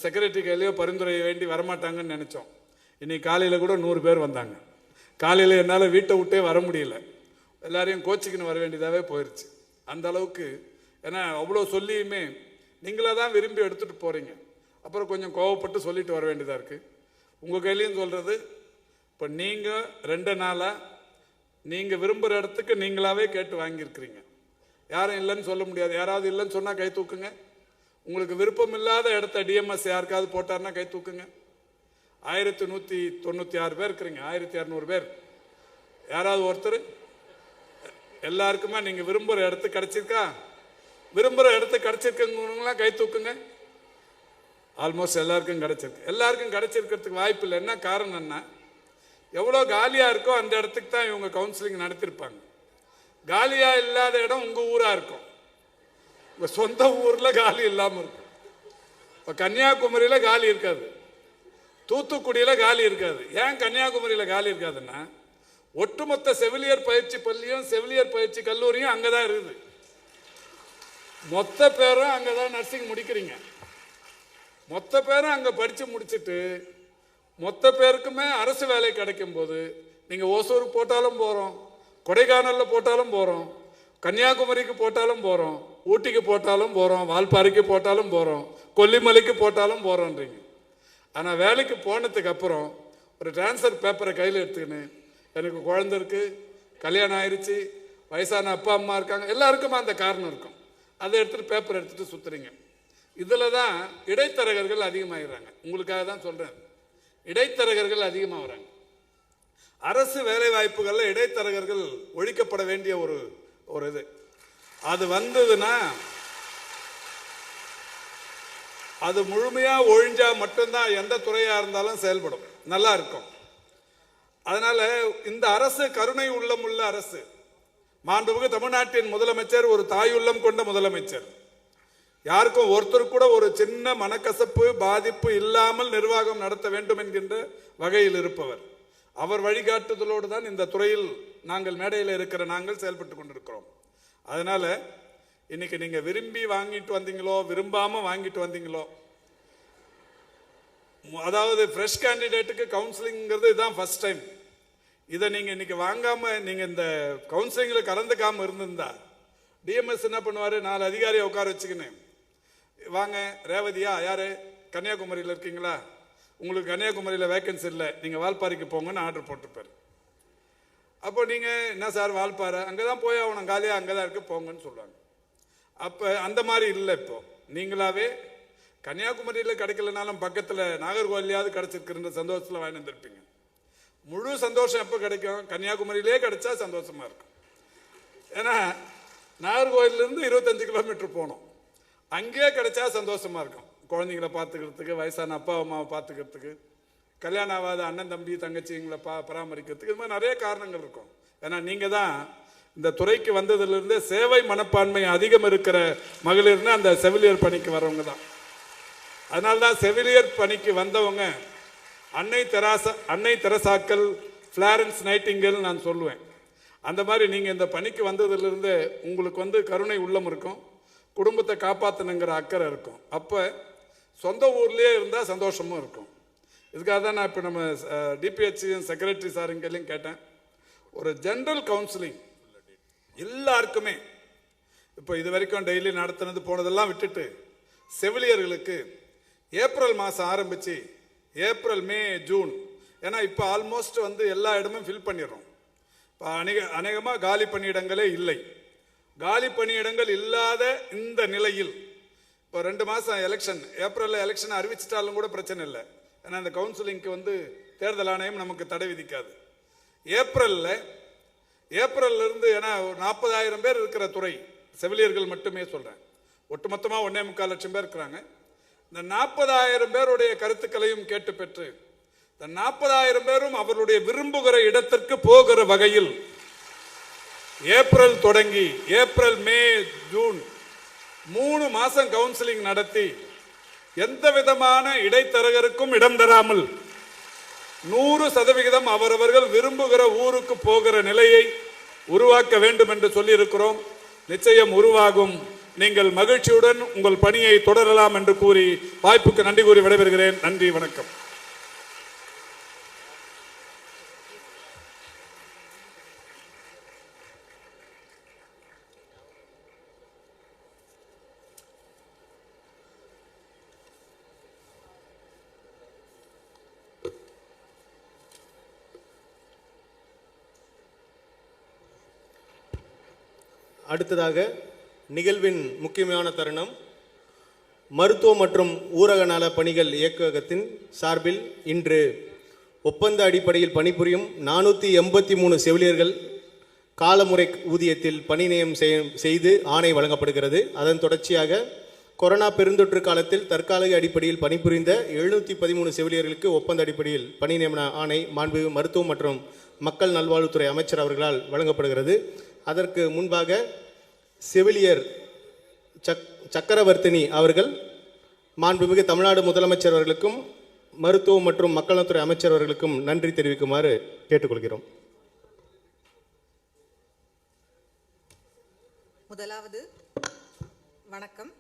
செக்ரட்டரி கையிலையோ பரிந்துரை வேண்டி வரமாட்டாங்கன்னு நினச்சோம். இன்னைக்கு காலையில் கூட 100 பேர் வந்தாங்க. காலையில் என்னால் வீட்டை விட்டே வர முடியல, எல்லாரையும் கோச்சிக்கின்னு வர வேண்டியதாகவே போயிடுச்சு. அந்த அளவுக்கு, ஏன்னா அவ்வளோ சொல்லியுமே நீங்களாக தான் விரும்பி எடுத்துகிட்டு போகிறீங்க. அப்புறம் கொஞ்சம் கோவப்பட்டு சொல்லிட்டு வர வேண்டியதாக இருக்குது. உங்கள் கையிலையும் சொல்கிறது, இப்போ நீங்கள் 2 நாளாக நீங்கள் விரும்புகிற இடத்துக்கு நீங்களாகவே கேட்டு வாங்கியிருக்கிறீங்க. யாரும் இல்லைன்னு சொல்ல முடியாது. யாராவது இல்லைன்னு சொன்னால் கை தூக்குங்க. உங்களுக்கு விருப்பம் இல்லாத இடத்த டிஎம்எஸ் யாருக்காவது போட்டார்னா கை தூக்குங்க. 1196 பேர் இருக்கிறீங்க, 1200 பேர். யாராவது ஒருத்தர் எல்லாருக்குமே நீங்க விரும்புகிற இடத்து கிடைச்சிருக்கா? விரும்புகிற இடத்து கிடைச்சிருக்கவங்களாம் கை தூக்குங்க. ஆல்மோஸ்ட் எல்லாருக்கும் கிடைச்சிருக்கு. எல்லாருக்கும் கிடைச்சிருக்கிறதுக்கு வாய்ப்பு இல்லை. என்ன காரணம்னா, எவ்வளோ காலியாக இருக்கோ அந்த இடத்துக்கு தான் இவங்க கவுன்சிலிங் நடத்திருப்பாங்க. காலியாக இல்லாத இடம் உங்கள் ஊராக இருக்கும். உங்கள் சொந்த ஊரில் காலி இல்லாமல் இருக்கும். இப்போ கன்னியாகுமரியில் காலி இருக்காது, தூத்துக்குடியில் காலி இருக்காது. ஏன் கன்னியாகுமரியில் காலி இருக்காதுன்னா, ஒட்டுமொத்த செவிலியர் பயிற்சி பள்ளியும் செவிலியர் பயிற்சி கல்லூரியும் அங்கே தான் இருக்குது. மொத்த பேரும் அங்கே தான் நர்சிங் முடிக்கிறீங்க. மொத்த பேரும் அங்கே படித்து முடிச்சுட்டு மொத்த பேருக்குமே அரசு வேலை கிடைக்கும் போது நீங்கள் ஓசூருக்கு போட்டாலும் போகிறோம், கொடைக்கானலில் போட்டாலும் போகிறோம், கன்னியாகுமரிக்கு போட்டாலும் போகிறோம், ஊட்டிக்கு போட்டாலும் போகிறோம், வால்பாறைக்கு போட்டாலும் போகிறோம், கொல்லிமலைக்கு போட்டாலும் போகிறோன்றீங்க. ஆனால் வேலைக்கு போனதுக்கு அப்புறம் ஒரு டிரான்ஸ்ஃபர் பேப்பரை கையில் எடுத்துக்கின்னு, எனக்கு குழந்தை இருக்குது, கல்யாணம் ஆயிடுச்சு, வயசான அப்பா அம்மா இருக்காங்க, எல்லாருக்குமே அந்த காரணம் இருக்கும். அதை எடுத்துகிட்டு பேப்பர் எடுத்துகிட்டு சுற்றுறீங்க. இதில் தான் இடைத்தரகர்கள் அதிகமாகிறாங்க. உங்களுக்காக தான் சொல்கிறேன், இடைத்தரகர்கள் அதிகமாக வராங்க. அரசு வேலை வாய்ப்புகளில் இடைத்தரகர்கள் ஒழிக்கப்பட வேண்டிய ஒரு இது. அது வந்ததுன்னா, அது முழுமையாக ஒழிஞ்சா மட்டும்தான் எந்த துறையாக இருந்தாலும் செயல்படும், நல்லா இருக்கும். அதனால இந்த அரசு கருணை உள்ளம் உள்ள அரசு. மாண்புமிகு தமிழ்நாட்டின் முதலமைச்சர் ஒரு தாயுள்ளம் கொண்ட முதலமைச்சர். யாருக்கும் ஒருத்தர் கூட ஒரு சின்ன மனக்கசப்பு பாதிப்பு இல்லாமல் நிர்வாகம் நடத்த வேண்டும் என்கின்ற வகையில் இருப்பவர். அவர் வழிகாட்டுதலோடு தான் இந்த துறையில் நாங்கள் மேடையில் இருக்கிற நாங்கள் செயல்பட்டு கொண்டிருக்கிறோம். அதனால இன்னைக்கு நீங்க விரும்பி வாங்கிட்டு வந்தீங்களோ விரும்பாம வாங்கிட்டு வந்தீங்களோ, அதாவது ஃப்ரெஷ் கேண்டிடேட்டுக்கு கவுன்சிலிங்கிறது இதுதான் ஃபர்ஸ்ட் டைம். இதை நீங்க இன்னைக்கு வாங்காம நீங்க இந்த கவுன்சிலிங்ல கலந்துக்காம இருந்திருந்தா, டிஎம்எஸ் என்ன பண்ணுவாரு, 4 அதிகாரியை உட்கார வச்சுக்கின்னு, வாங்க ரேவதியா யாரு கன்னியாகுமரியில் இருக்கீங்களா, உங்களுக்கு கன்னியாகுமரியில் வேக்கன்சி இல்லை, நீங்கள் வால்பாறைக்கு போங்கன்னு ஆர்டர் போட்டிருப்பார். அப்போ நீங்கள் என்ன சார் வால்பாறை, அங்கே தான் போய் ஆகணும், காலியாக அங்கே தான் இருக்கு போங்கன்னு சொல்லுவாங்க. அப்போ அந்த மாதிரி இல்லை. இப்போ நீங்களாவே கன்னியாகுமரியில் கிடைக்கலனாலும் பக்கத்தில் நாகர்கோவிலையாவது கிடைச்சிருக்கிற சந்தோஷத்தில் வாங்கி வந்திருப்பீங்க. முழு சந்தோஷம் எப்போ கிடைக்கும், கன்னியாகுமரியிலே கிடைச்சா சந்தோஷமாக இருக்கும். ஏன்னா நாகர்கோவிலிருந்து 25 கிலோமீட்டர் போகணும், அங்கேயே கிடைச்சா சந்தோஷமாக இருக்கும். குழந்தைங்களை பார்த்துக்கிறதுக்கு, வயசான அப்பா அம்மாவை பார்த்துக்கிறதுக்கு, கல்யாணம் ஆகாத அண்ணன் தம்பி தங்கச்சிங்களை பராமரிக்கிறதுக்கு, இது மாதிரி நிறைய காரணங்கள் இருக்கும். ஏன்னா நீங்கள் தான் இந்த துறைக்கு வந்ததுலேருந்தே சேவை மனப்பான்மை அதிகம் இருக்கிற மகளிர்னு அந்த செவிலியர் பணிக்கு வரவங்க தான். அதனால தான் செவிலியர் பணிக்கு வந்தவங்க அன்னை தெரசாக்கள், ஃப்ளாரன்ஸ் நைட்டிங்கேல் நான் சொல்லுவேன். அந்த மாதிரி நீங்கள் இந்த பணிக்கு வந்ததுலேருந்து உங்களுக்கு கருணை உள்ளம் இருக்கும், குடும்பத்தை காப்பாற்றணுங்கிற அக்கறை இருக்கும். அப்போ சொந்த ஊர்லேயே இருந்தால் சந்தோஷமும் இருக்கும். இதுக்காக தான் நான் இப்போ நம்ம டிபிஹெச் செக்ரட்டரி சாருங்களையும் கேட்டேன், ஒரு ஜென்ரல் கவுன்சிலிங் எல்லாருக்குமே இப்போ இது வரைக்கும் டெய்லி நடத்தினது போனதெல்லாம் விட்டுட்டு செவிலியர்களுக்கு ஏப்ரல் மாதம் ஆரம்பித்து ஏப்ரல் மே ஜூன், ஏன்னா இப்போ ஆல்மோஸ்ட் எல்லா இடமும் ஃபில் பண்ணிடுறோம். இப்போ அநேகமாக காலி பணியிடங்களே இல்லை. காலி பணியிடங்கள் இல்லாத இந்த நிலையில் இப்போ 2 மாதம் எலெக்ஷன், ஏப்ரலில் எலெக்ஷன் அறிவிச்சிட்டாலும் கூட பிரச்சனை இல்லை. ஏன்னா இந்த கவுன்சிலிங்க்கு தேர்தல் ஆணையம் நமக்கு தடை விதிக்காது. ஏப்ரல்லிருந்து ஏன்னா ஒரு 40,000 பேர் இருக்கிற துறை செவிலியர்கள் மட்டுமே சொல்கிறேன், ஒட்டுமொத்தமாக 1.25 லட்சம் பேர் இருக்கிறாங்க. இந்த 40,000 பேருடைய கருத்துக்களையும் கேட்டு பெற்று இந்த 40,000 பேரும் அவர்களுடைய விரும்புகிற இடத்திற்கு போகிற வகையில் ஏப்ரல் தொடங்கி ஏப்ரல் மே ஜூன் 3 மாதம் கவுன்சிலிங் நடத்தி எந்த விதமான இடைத்தரகருக்கும் இடம் தராமல் 100% அவரவர்கள் விரும்புகிற ஊருக்கு போகிற நிலையை உருவாக்க வேண்டும் என்று சொல்லியிருக்கிறோம். நிச்சயம் உருவாகும். நீங்கள் மகிழ்ச்சியுடன் உங்கள் பணியை தொடரலாம் என்று கூறி வாய்ப்புக்கு நன்றி கூறி விடைபெறுகிறேன். நன்றி, வணக்கம். அடுத்ததாக நிகழ்வின் முக்கியமான தருணம், மருத்துவ மற்றும் ஊரக நல பணிகள் இயக்ககத்தின் சார்பில் இன்று ஒப்பந்த அடிப்படையில் பணிபுரியும் 483 செவிலியர்கள் காலமுறை ஊதியத்தில் பணி நியமனம் செய்து ஆணை வழங்கப்படுகிறது. அதன் தொடர்ச்சியாக கொரோனா பெருந்தொற்று காலத்தில் தற்காலிக அடிப்படையில் பணிபுரிந்த 713 செவிலியர்களுக்கு ஒப்பந்த அடிப்படையில் பணி நியமன ஆணை மாண்புமிகு மருத்துவம் மற்றும் மக்கள் நல்வாழ்வுத்துறை அமைச்சர் அவர்களால் வழங்கப்படுகிறது. அதற்கு முன்பாக செவிலியர் சக்கரவர்த்தினி அவர்கள் மாண்புமிகு தமிழ்நாடு முதலமைச்சர் அவர்களுக்கும் மருத்துவம் மற்றும் மக்கள் நலத்துறை அமைச்சர் அவர்களுக்கும் நன்றி தெரிவிக்குமாறு கேட்டுக்கொள்கிறோம். முதலாவது வணக்கம்.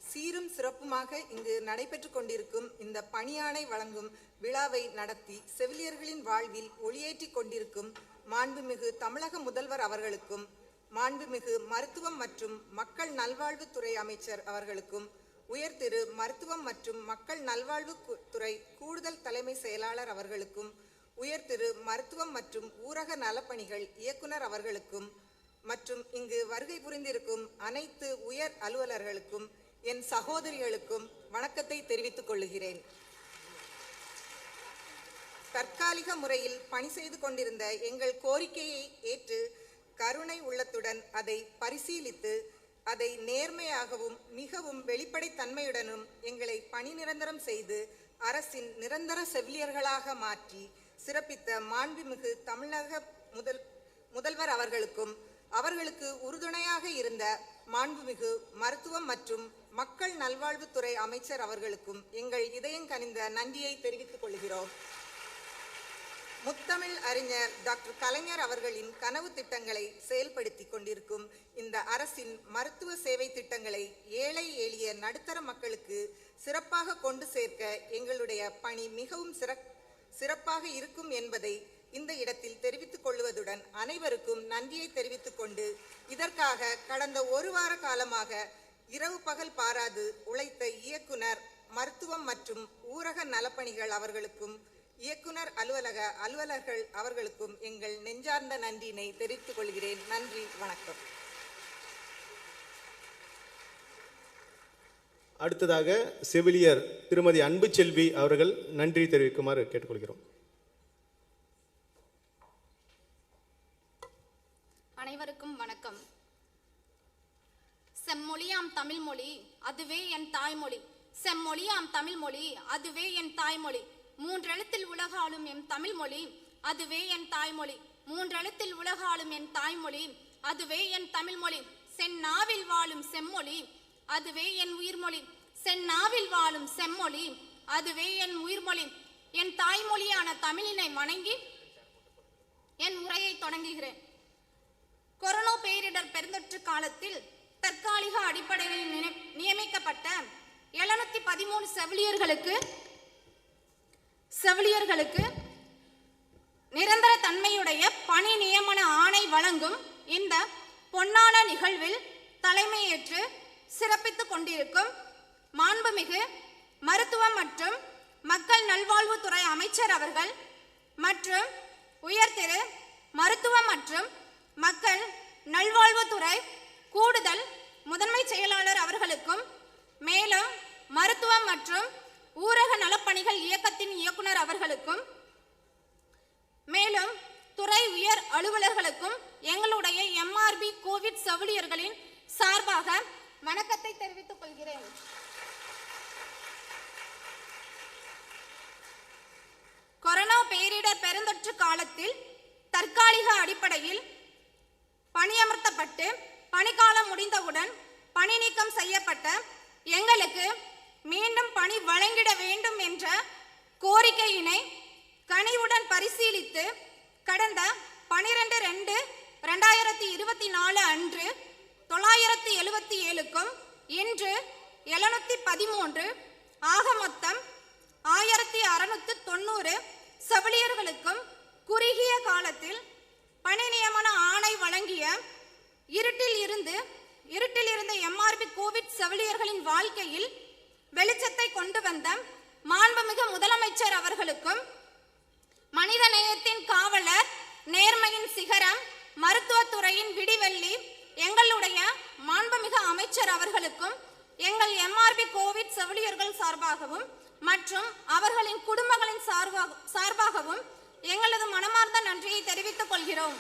சீரும் சிறப்புமாக இங்கு நடைபெற்றுக் கொண்டிருக்கும் இந்த பணியாணை வழங்கும் விழாவை நடத்தி செவிலியர்களின் வாழ்வில் ஒளியேற்றி கொண்டிருக்கும் மாண்புமிகு தமிழக முதல்வர் அவர்களுக்கும் மாண்புமிகு மருத்துவம் மற்றும் மக்கள் நல்வாழ்வுத்துறை அமைச்சர் அவர்களுக்கும் உயர் திரு மருத்துவம் மற்றும் மக்கள் நல்வாழ்வு துறை கூடுதல் தலைமை செயலாளர் அவர்களுக்கும் உயர் திரு மருத்துவம் மற்றும் ஊரக நலப்பணிகள் இயக்குனர் அவர்களுக்கும் மற்றும் இங்கு வருகை புரிந்திருக்கும் அனைத்து உயர் அலுவலர்களுக்கும் என் சகோதரிகளுக்கும் வணக்கத்தை தெரிவித்துக் கொள்கிறேன். தற்காலிக முறையில் பணி செய்து கொண்டிருந்த எங்கள் கோரிக்கையை ஏற்று கருணை உள்ளத்துடன் அதை பரிசீலித்து அதை நேர்மையாகவும் மிகவும் வெளிப்படைத்தன்மையுடனும் எங்களை பணி நிரந்தரம் செய்து அரசின் நிரந்தர செவிலியர்களாக மாற்றி சிறப்பித்த மாண்புமிகு தமிழக முதல்வர் அவர்களுக்கும் அவர்களுக்கு உறுதுணையாக இருந்த மாண்புமிகு மருத்துவம் மற்றும் மக்கள் நல்வாழ்வுத்துறை அமைச்சர் அவர்களுக்கும் எங்கள் இதயம் கனிந்த நன்றியை தெரிவித்துக் கொள்கிறோம். முத்தமிழ் அறிஞர் டாக்டர் கலைஞர் அவர்களின் கனவு திட்டங்களை செயல்படுத்தி கொண்டிருக்கும் இந்த அரசின் மருத்துவ சேவை திட்டங்களை ஏழை எளிய நடுத்தர மக்களுக்கு சிறப்பாக கொண்டு சேர்க்க எங்களுடைய பணி மிகவும் சிறப்பாக இருக்கும் என்பதை இந்த இடத்தில் தெரிவித்துக் கொள்வதுடன் அனைவருக்கும் நன்றியை தெரிவித்துக் கொண்டு இதற்காக கடந்த ஒரு வார காலமாக இரவு பகல் பாராது உழைத்த இயக்குனர் மருத்துவம் மற்றும் ஊரக நலப்பணிகள் அவர்களுக்கும் இயக்குனர் அலுவலர்கள் அவர்களுக்கும் எங்கள் நெஞ்சார்ந்த நன்றியினை தெரிவித்துக் கொள்கிறேன். நன்றி, வணக்கம். அடுத்ததாக செவிலியர் திருமதி அன்புச்செல்வி அவர்கள் நன்றி தெரிவிக்குமாறு கேட்டுக்கொள்கிறோம். அனைவருக்கும் வணக்கம். செம்மொழியாம் தமிழ்மொழி அதுவே என் தாய்மொழி, செம்மொழியாம் தமிழ்மொழி அதுவே என் தாய்மொழி, மூன்றெழுத்தில் உலகாளும் என் தமிழ்மொழி அதுவே என் தாய்மொழி, மூன்றெழுத்தில் உலகாளும் என் தாய்மொழி அதுவே என் தமிழ்மொழி, செந்நாவில் வாழும் செம்மொழி அதுவே என் உயிர்மொழி, செந்நாவில் வாழும் செம்மொழி அதுவே என் உயிர்மொழி, என் தாய்மொழியான தமிழினை வணங்கி என் உரையை தொடங்குகிறேன். கொரோனா பேரிடர் பெருந்தொற்று காலத்தில் தற்காலிக அடிப்படையில் நியமிக்கப்பட்ட 713 செவிலியர்களுக்கு நிரந்தர தன்மையுடைய பணி நியமன ஆணை வழங்கும் இந்த பொன்னான நிகழ்வில் தலைமையேற்று சிறப்பித்துக் கொண்டிருக்கும் மாண்புமிகு மருத்துவம் மற்றும் மக்கள் நல்வாழ்வுத்துறை அமைச்சர் அவர்கள் மற்றும் உயர் திரு மருத்துவம் மற்றும் மக்கள் நல்வாழ்வுத்துறை கூடுதல் முதன்மை செயலாளர் அவர்களுக்கும் மேலும் மருத்துவம் மற்றும் ஊரக நலப்பணிகள் இயக்கத்தின் இயக்குனர் அவர்களுக்கும் மேலும் துறை உயர் அலுவலர்களுக்கும் எங்களுடைய MRB கோவிட் செவிலியர்களின் சார்பாக வணக்கத்தை தெரிவித்துக் கொள்கிறேன். கொரோனா பேரிடர் பெருந்தொற்று காலத்தில் தற்காலிக அடிப்படையில் பணியமர்த்தப்பட்டு பணிக்காலம் முடிந்தவுடன் பணி நீக்கம் செய்யப்பட்ட எங்களுக்கு மீண்டும் பணி வழங்கிட வேண்டும் என்ற கோரிக்கையினை கனிவுடன் பரிசீலித்து கடந்த 12/2/2024 அன்று 977க்கும் இன்று 713 ஆக மொத்தம் 1690 செவிலியர்களுக்கும் குறுகிய காலத்தில் பணி நியமன ஆணை வழங்கிய இருட்டில் இருந்த MRB கோவிட் செவிலியர்களின் வாழ்க்கையில் வெளிச்சத்தை கொண்டு வந்த மாண்புமிகு முதலமைச்சர் அவர்களுக்கும் மனித நேயத்தின் காவலர் நேர்மையின் சிகரம் மருத்துவத்துறையின் விடிவெள்ளி எங்களுடைய மாண்புமிகு அமைச்சர் அவர்களுக்கும் எங்கள் எம்ஆர்பி கோவிட் செவிலியர்கள் சார்பாகவும் மற்றும் அவர்களின் குடும்பங்களின் சார்பாகவும் எங்களது மனமார்ந்த நன்றியை தெரிவித்துக் கொள்கிறோம்.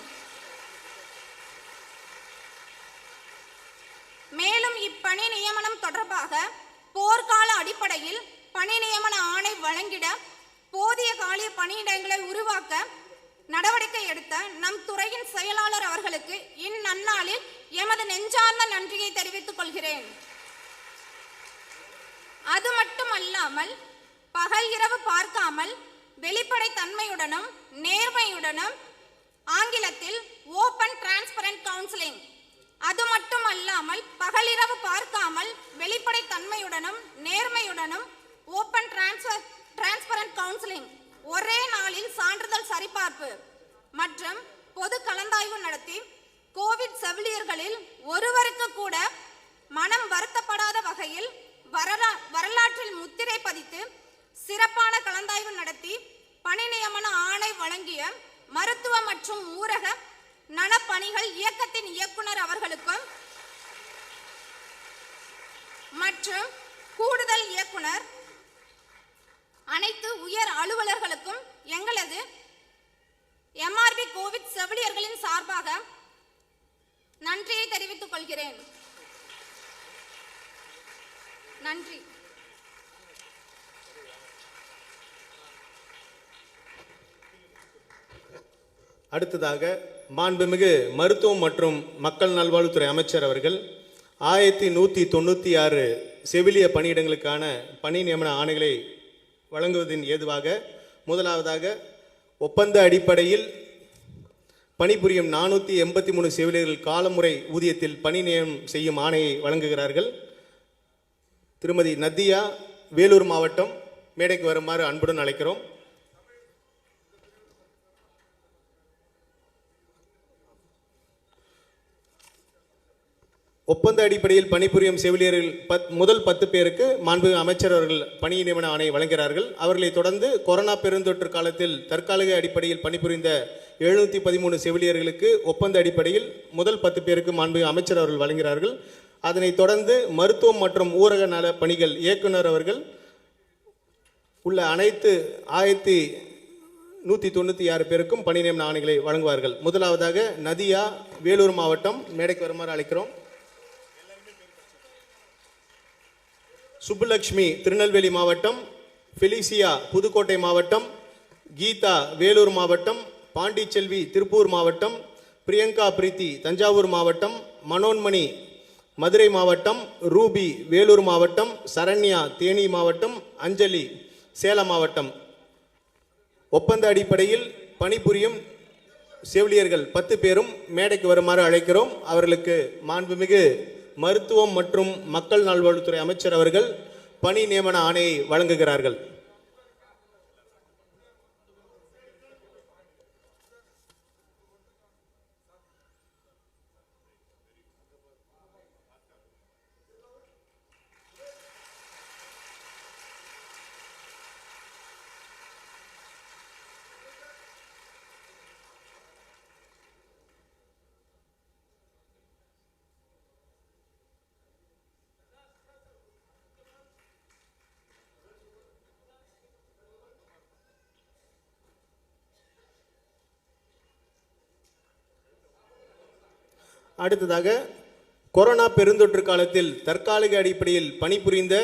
மேலும் இப்பணி நியமனம் தொடர்பாக போர்க்கால அடிப்படையில் பணி நியமன ஆணை வழங்கிட போதிய காலிய பணியிடங்களை உருவாக்க நடவடிக்கை எடுத்த நம் துறையின் செயலாளர் அவர்களுக்கு இந்நன்னாளில் எமது நெஞ்சார்ந்த நன்றியை தெரிவித்துக் கொள்கிறேன். அது மட்டுமல்லாமல் பகல் இரவு பார்க்காமல் வெளிப்படை தன்மையுடனும் நேர்மையுடனும் ஆங்கிலத்தில் ஓபன் டிரான்ஸ்பரண்ட் கவுன்சிலிங், அது மட்டுமல்லாமல் பகலிரவு பார்க்காமல் வெளிப்படை தன்மையுடனும் நேர்மையுடனும் ஓபன் டிரான்ஸ்பரண்ட் கவுன்சிலிங், ஒரே நாளில் சான்றிதழ் சரிபார்ப்பு மற்றும் பொது கலந்தாய்வு நடத்தி கோவிட் செவிலியர்களில் ஒருவருக்கு கூட மனம் வருத்தப்படாத வகையில் வரலாற்றில் முத்திரை பதித்து சிறப்பான கலந்தாய்வு நடத்தி பணி நியமன ஆணை வழங்கிய மருத்துவ மற்றும் ஊரக நலப்பணிகள் இயக்கத்தின் இயக்குனர் அவர்களுக்கும் மற்றும் கூடுதல் இயக்குனர் அனைத்து உயர் அலுவலர்களுக்கும் எங்களது எம்ஆர்பி கோவிட் செவிலியர்களின் சார்பாக நன்றியை தெரிவித்துக் கொள்கிறேன். நன்றி. அடுத்ததாக மாண்புமிகு மருத்துவம் மற்றும் மக்கள் நல்வாழ்வுத்துறை அமைச்சர் அவர்கள் 1196 செவிலிய பணியிடங்களுக்கான பணி நியமன ஆணைகளை வழங்குவதின் ஏதுவாக முதலாவதாக ஒப்பந்த அடிப்படையில் பணிபுரியும் 483 செவிலியர்கள் காலமுறை ஊதியத்தில் பணி நியமனம் செய்யும் ஆணையை வழங்குகிறார்கள். திருமதி நதியா, வேலூர் மாவட்டம், மேடைக்கு வருமாறு அன்புடன் அழைக்கிறோம். ஒப்பந்த அடிப்படையில் பணிபுரியும் செவிலியர்கள் முதல் 10 பேருக்கு மாண்புமிகு அமைச்சர் அவர்கள் பணி நியமன ஆணை வழங்குகிறார்கள். அவர்களை தொடர்ந்து கொரோனா பெருந்தொற்று காலத்தில் தற்காலிக அடிப்படையில் பணிபுரிந்த 713 செவிலியர்களுக்கு ஒப்பந்த அடிப்படையில் முதல் 10 பேருக்கு மாண்புமிகு அமைச்சர் அவர்கள் வழங்குகிறார்கள். அதனைத் தொடர்ந்து மருத்துவம் மற்றும் ஊரக நல பணிகள் இயக்குனர் அவர்கள் உள்ள அனைத்து 1196 பேருக்கும் பணி நியமன ஆணைகளை வழங்குவார்கள். முதலாவதாக நதியா, வேலூர் மாவட்டம், மேடைக்கு வருமாறு அழைக்கிறோம். சுப்புலட்சுமி, திருநெல்வேலி மாவட்டம், ஃபெலிசியா, புதுக்கோட்டை மாவட்டம், கீதா, வேலூர் மாவட்டம், பாண்டிச்செல்வி, திருப்பூர் மாவட்டம், பிரியங்கா பிரீத்தி, தஞ்சாவூர் மாவட்டம், மனோன்மணி, மதுரை மாவட்டம், ரூபி, வேலூர் மாவட்டம், சரண்யா, தேனி மாவட்டம், அஞ்சலி, சேலம் மாவட்டம். ஒப்பந்த அடிப்படையில் பணிபுரியும் செவிலியர்கள் 10 பேரும் மேடைக்கு வருமாறு அழைக்கிறோம். அவர்களுக்கு மாண்புமிகு மருத்துவம் மற்றும் மக்கள் நல்வாழ்வுத்துறை அமைச்சர் அவர்கள் பணி நியமன ஆணையை வழங்குகிறார்கள். அடுத்ததாக கொரோனா பெருந்தொற்று காலத்தில் தற்காலிக அடிப்படையில் பணிபுரிந்த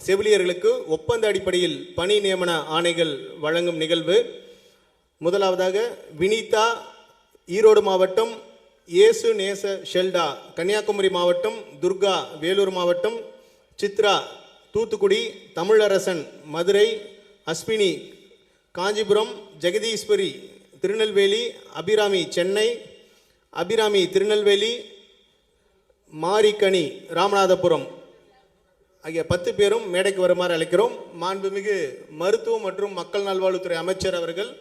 செவிலியர்களுக்கு ஒப்பந்த அடிப்படையில் பணி நியமன ஆணைகள் வழங்கும் நிகழ்வு. முதலாவதாக வினிதா, ஈரோடு மாவட்டம், இயேசு நேச ஷெல்டா, கன்னியாகுமரி மாவட்டம், துர்கா, வேலூர் மாவட்டம், சித்ரா, தூத்துக்குடி, தமிழரசன், மதுரை, அஸ்வினி, காஞ்சிபுரம், ஜெகதீஸ்வரி, திருநெல்வேலி, அபிராமி, சென்னை, அபிராமி, திருநெல்வேலி, மாரிக்கனி, ராமநாதபுரம் ஆகிய 10 பேரும் மேடைக்கு வருமாறு அழைக்கிறோம். மாண்புமிகு மருத்துவம் மற்றும் மக்கள் நல்வாழ்வுத்துறை அமைச்சர் அவர்கள்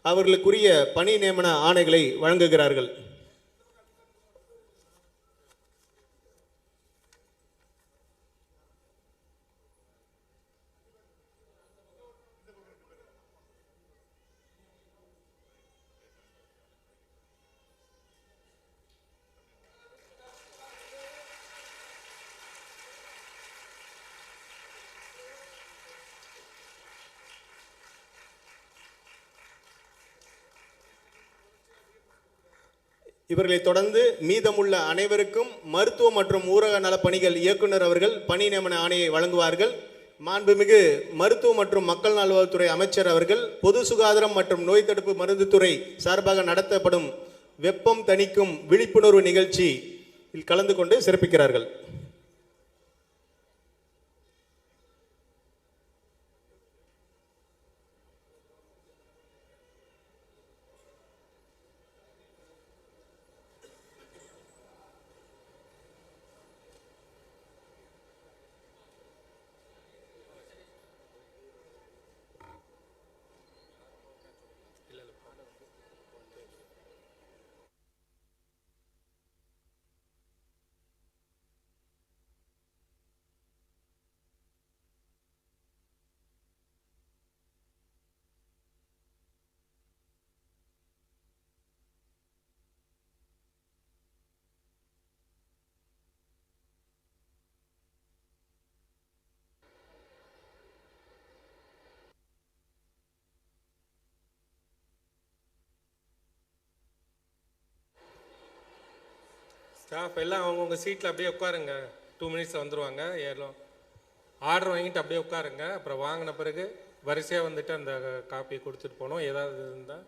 அவர்களுக்குரிய பணி நியமன ஆணைகளை வழங்குகிறார்கள். இவர்களை தொடர்ந்து மீதமுள்ள அனைவருக்கும் மருத்துவ மற்றும் ஊரக நலப்பணிகள் இயக்குனர் அவர்கள் பணி நியமன ஆணையை வழங்குவார்கள். மாண்புமிகு மருத்துவ மற்றும் மக்கள் நல்வாழ்வுத்துறை அமைச்சர் அவர்கள் பொது சுகாதாரம் மற்றும் நோய் தடுப்பு மருந்துத்துறை சார்பாக நடத்தப்படும் வெப்பம் தணிக்கும் விழிப்புணர்வு நிகழ்ச்சியில் கலந்து கொண்டு சிறப்பிக்கிறார்கள். ஸ்டாஃப் எல்லாம் அவங்கவுங்க சீட்டில் அப்படியே உட்காருங்க. 2 மினிட்ஸில் வந்துடுவாங்க. ஏறும் ஆர்டர் வாங்கிட்டு அப்படியே உட்காருங்க. அப்புறம் வாங்கின பிறகு வரிசையாக வந்துட்டு அந்த காப்பி கொடுத்துட்டு போனோம். ஏதாவது இருந்தால்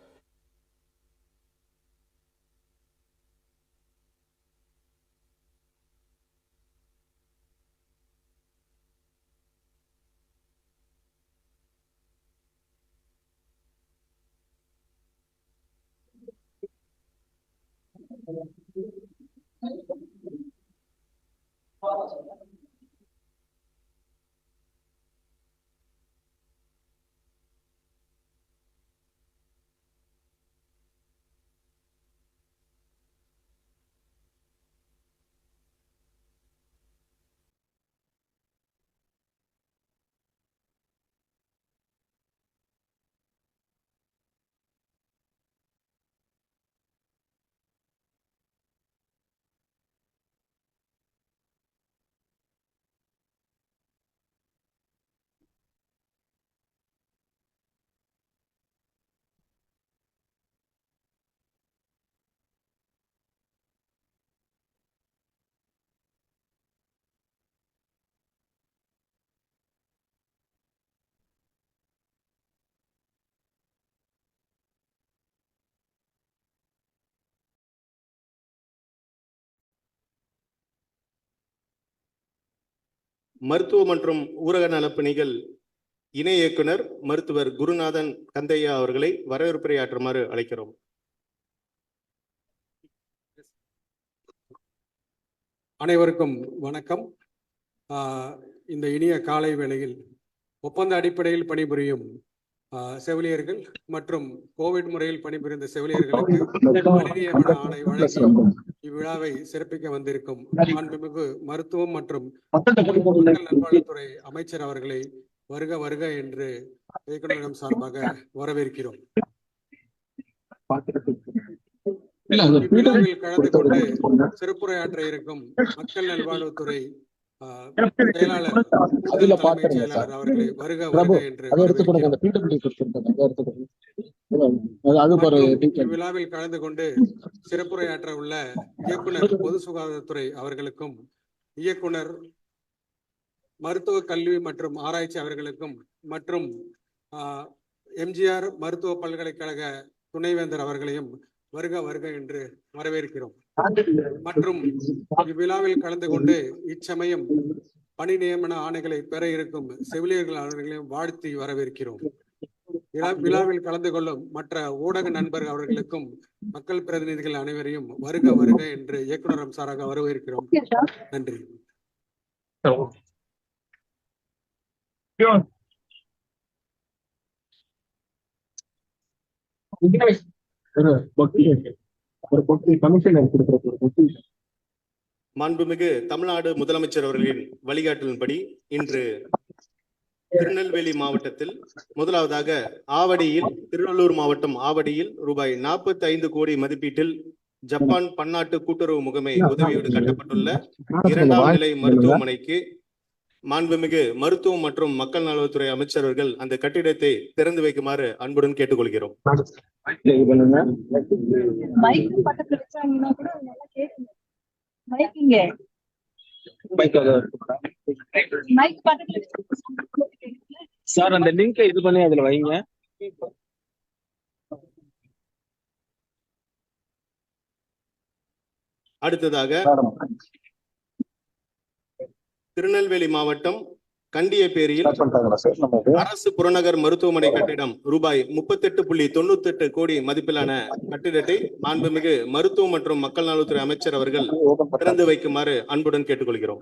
மருத்துவ மற்றும் ஊரக நலப்பணிகள் இணை இயக்குனர் மருத்துவர் குருநாதன் கந்தையா அவர்களை வரவேற்புரையாற்றுமாறு அழைக்கிறோம். அனைவருக்கும் வணக்கம். இந்த இனிய காலை வேளையில் ஒப்பந்த அடிப்படையில் பணிபுரியும் செவிலியர்கள் மற்றும் கோவிட் முறையில் பணிபுரிந்த செவிலியர்களுக்கு பணி நியமன ஆணை வழங்கி இவ்விழாவை சிறப்பிக்க வந்திருக்கும் மாண்புமிகு மருத்துவம் மற்றும் மக்கள் நல்வாழ்வுத்துறை அமைச்சர் அவர்களை வருக வருக என்று இயக்குநரகம் சார்பாக வரவேற்கிறோம். இவ்விழாவில் கலந்து கொண்டு சிறப்புரையாற்ற இருக்கும் மக்கள் நல்வாழ்வுத்துறை செயலாளர் தலைமைச் செயலாளர் அவர்களை வருக வருக என்று இவ்விழாவில் கலந்து கொண்டு சிறப்புரையாற்ற உள்ள இயக்குனர் பொது சுகாதாரத்துறை அவர்களுக்கும் இயக்குனர் மருத்துவ கல்வி மற்றும் ஆராய்ச்சி அவர்களுக்கும் மற்றும் எம்ஜிஆர் மருத்துவ பல்கலைக்கழக துணைவேந்தர் அவர்களையும் வருக வருக என்று வரவேற்கிறோம். மற்றும் இவ்விழாவில் கலந்து கொண்டு இச்சமயம் பணி நியமன ஆணைகளை பெற இருக்கும் செவிலியர்கள் அவர்களையும் வாழ்த்தி வரவேற்கிறோம். விழாவில் கலந்து கொள்ளும் மற்ற ஊடக நண்பர்கள் அவர்களுக்கும் மக்கள் பிரதிநிதிகள் அனைவரையும் வருக வருக என்று இயக்குநர் சாராக வரவேற்கிறோம். நன்றி. மாண்புமிகு தமிழ்நாடு முதலமைச்சர் அவர்களின் வழிகாட்டலின்படி இன்று திருநெல்வேலி மாவட்டத்தில் முதலாவதாக ஆவடியில், திருவள்ளூர் மாவட்டம் ஆவடியில் ரூபாய் 45 கோடி மதிப்பீட்டில் ஜப்பான் பன்னாட்டு கூட்டுறவு முகமை உதவியோடு கட்டப்பட்டுள்ள 2ஆம் நிலை மருத்துவமனைக்கு மாண்புமிகு மருத்துவம் மற்றும் மக்கள் நலத்துறை அமைச்சர் அவர்கள் அந்த கட்டிடத்தை திறந்து வைக்குமாறு அன்புடன் கேட்டுக்கொள்கிறோம். மைக் பக்கத்துல வச்சாங்கன்னா கூட நல்லா கேட்கும். மைக் இங்க மைக் பக்கத்துல சார் அந்த லிங்கை இது பண்ணி அதுல வைங்க. அடுத்ததாக திருநெல்வேலி மாவட்டம் கண்டியப்பேரியில் அரசு புறநகர் மருத்துவமனை கட்டிடம் ரூபாய் 38.98 கோடி மதிப்பிலான கட்டிடத்தை மாண்புமிகு மருத்துவம் மற்றும் மக்கள் நலத்துறை அமைச்சர் அவர்கள் திறந்து வைக்குமாறு அன்புடன் கேட்டுக்கொள்கிறோம்.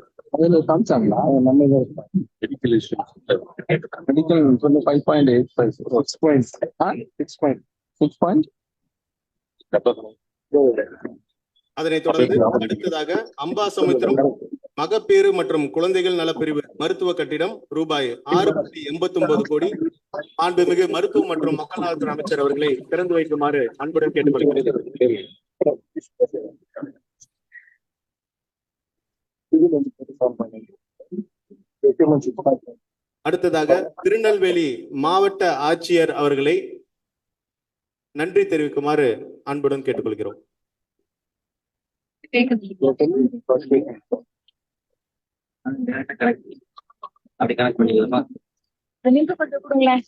அதனைத் தொடர்ந்து அடுத்ததாக அம்பாசமுத்திரம் மகப்பேறு மற்றும் குழந்தைகள் நலப்பிரிவு மருத்துவ கட்டிடம் ரூபாய் 6.89 கோடி மாண்புமிகு மருத்துவம் மற்றும் மக்கள் நலத்துறை அமைச்சர் அவர்களை திறந்து வைக்குமாறு அன்புடன் கேட்டுக்கொள்கிறேன். அடுத்ததாக திருநெல்வேலி மாவட்ட ஆட்சியர் அவர்களை நன்றி தெரிவிக்குமாறு அன்புடன் கேட்டுக்கொள்கிறோம். அப்படி கனெக்ட் பண்ணிக்கலாமா? லிங்க் கொஞ்சம் கொடுங்களேன்.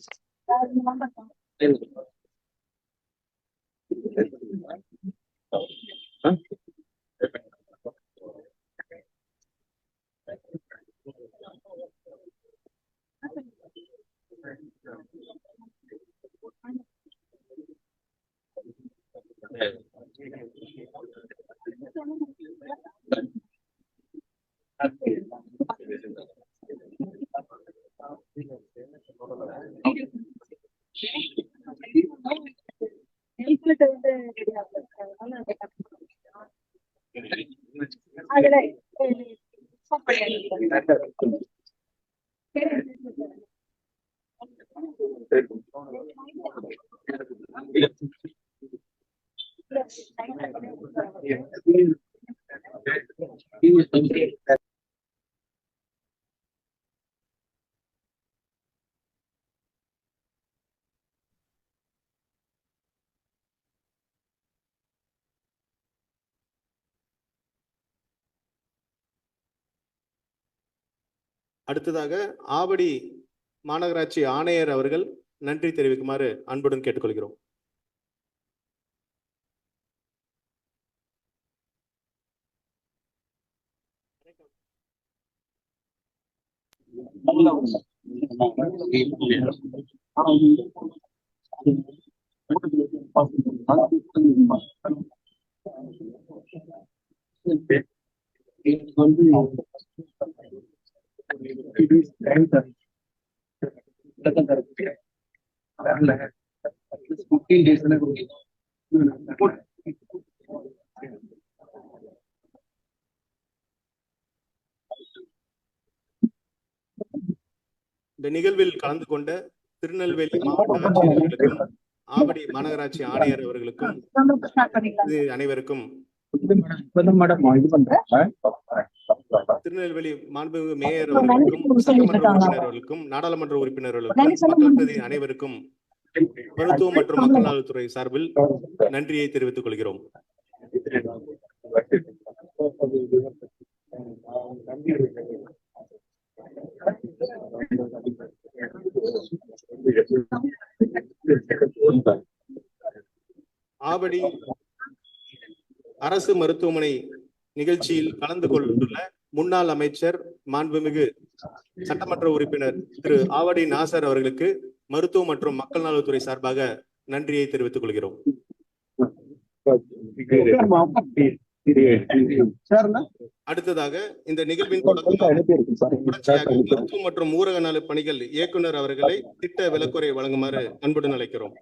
அடுத்ததாக ஆவடி மாநகராட்சி ஆணையர் அவர்கள் நன்றி தெரிவிக்குமாறு அன்புடன் கேட்டுக்கொள்கிறோம். இந்த நிகழ்வில் கலந்து கொண்ட திருநெல்வேலி மாவட்ட ஆட்சியர்களுக்கும் ஆவடி மாநகராட்சி ஆணையர் அவர்களுக்கும் அனைவருக்கும் திருநெல்வேலி மாண்புமிகு மேயர் அவர்களுக்கும் சட்டமன்ற உறுப்பினர்களுக்கும் நாடாளுமன்ற உறுப்பினர்களுக்கும் மக்கள் பிரதி அனைவருக்கும் மருத்துவம் மற்றும் மக்கள் நலத்துறை சார்பில் நன்றியை தெரிவித்துக் கொள்கிறோம். ஆவடி அரசு மருத்துவமனை நிகழ்ச்சியில் கலந்து கொண்டுள்ள முன்னாள் அமைச்சர் மாண்புமிகு சட்டமன்ற உறுப்பினர் திரு ஆவடி நாசர் அவர்களுக்கு மருத்துவம் மற்றும் மக்கள் நலத்துறை சார்பாக நன்றியை தெரிவித்துக் கொள்கிறோம். அடுத்ததாக இந்த நிகழ்வின் தொடர்ச்சியாக மருத்துவம் மற்றும் ஊரக நல பணிகள் இயக்குனர் அவர்களை திட்ட விளக்குரை வழங்குமாறு அன்புடன் அழைக்கிறோம்.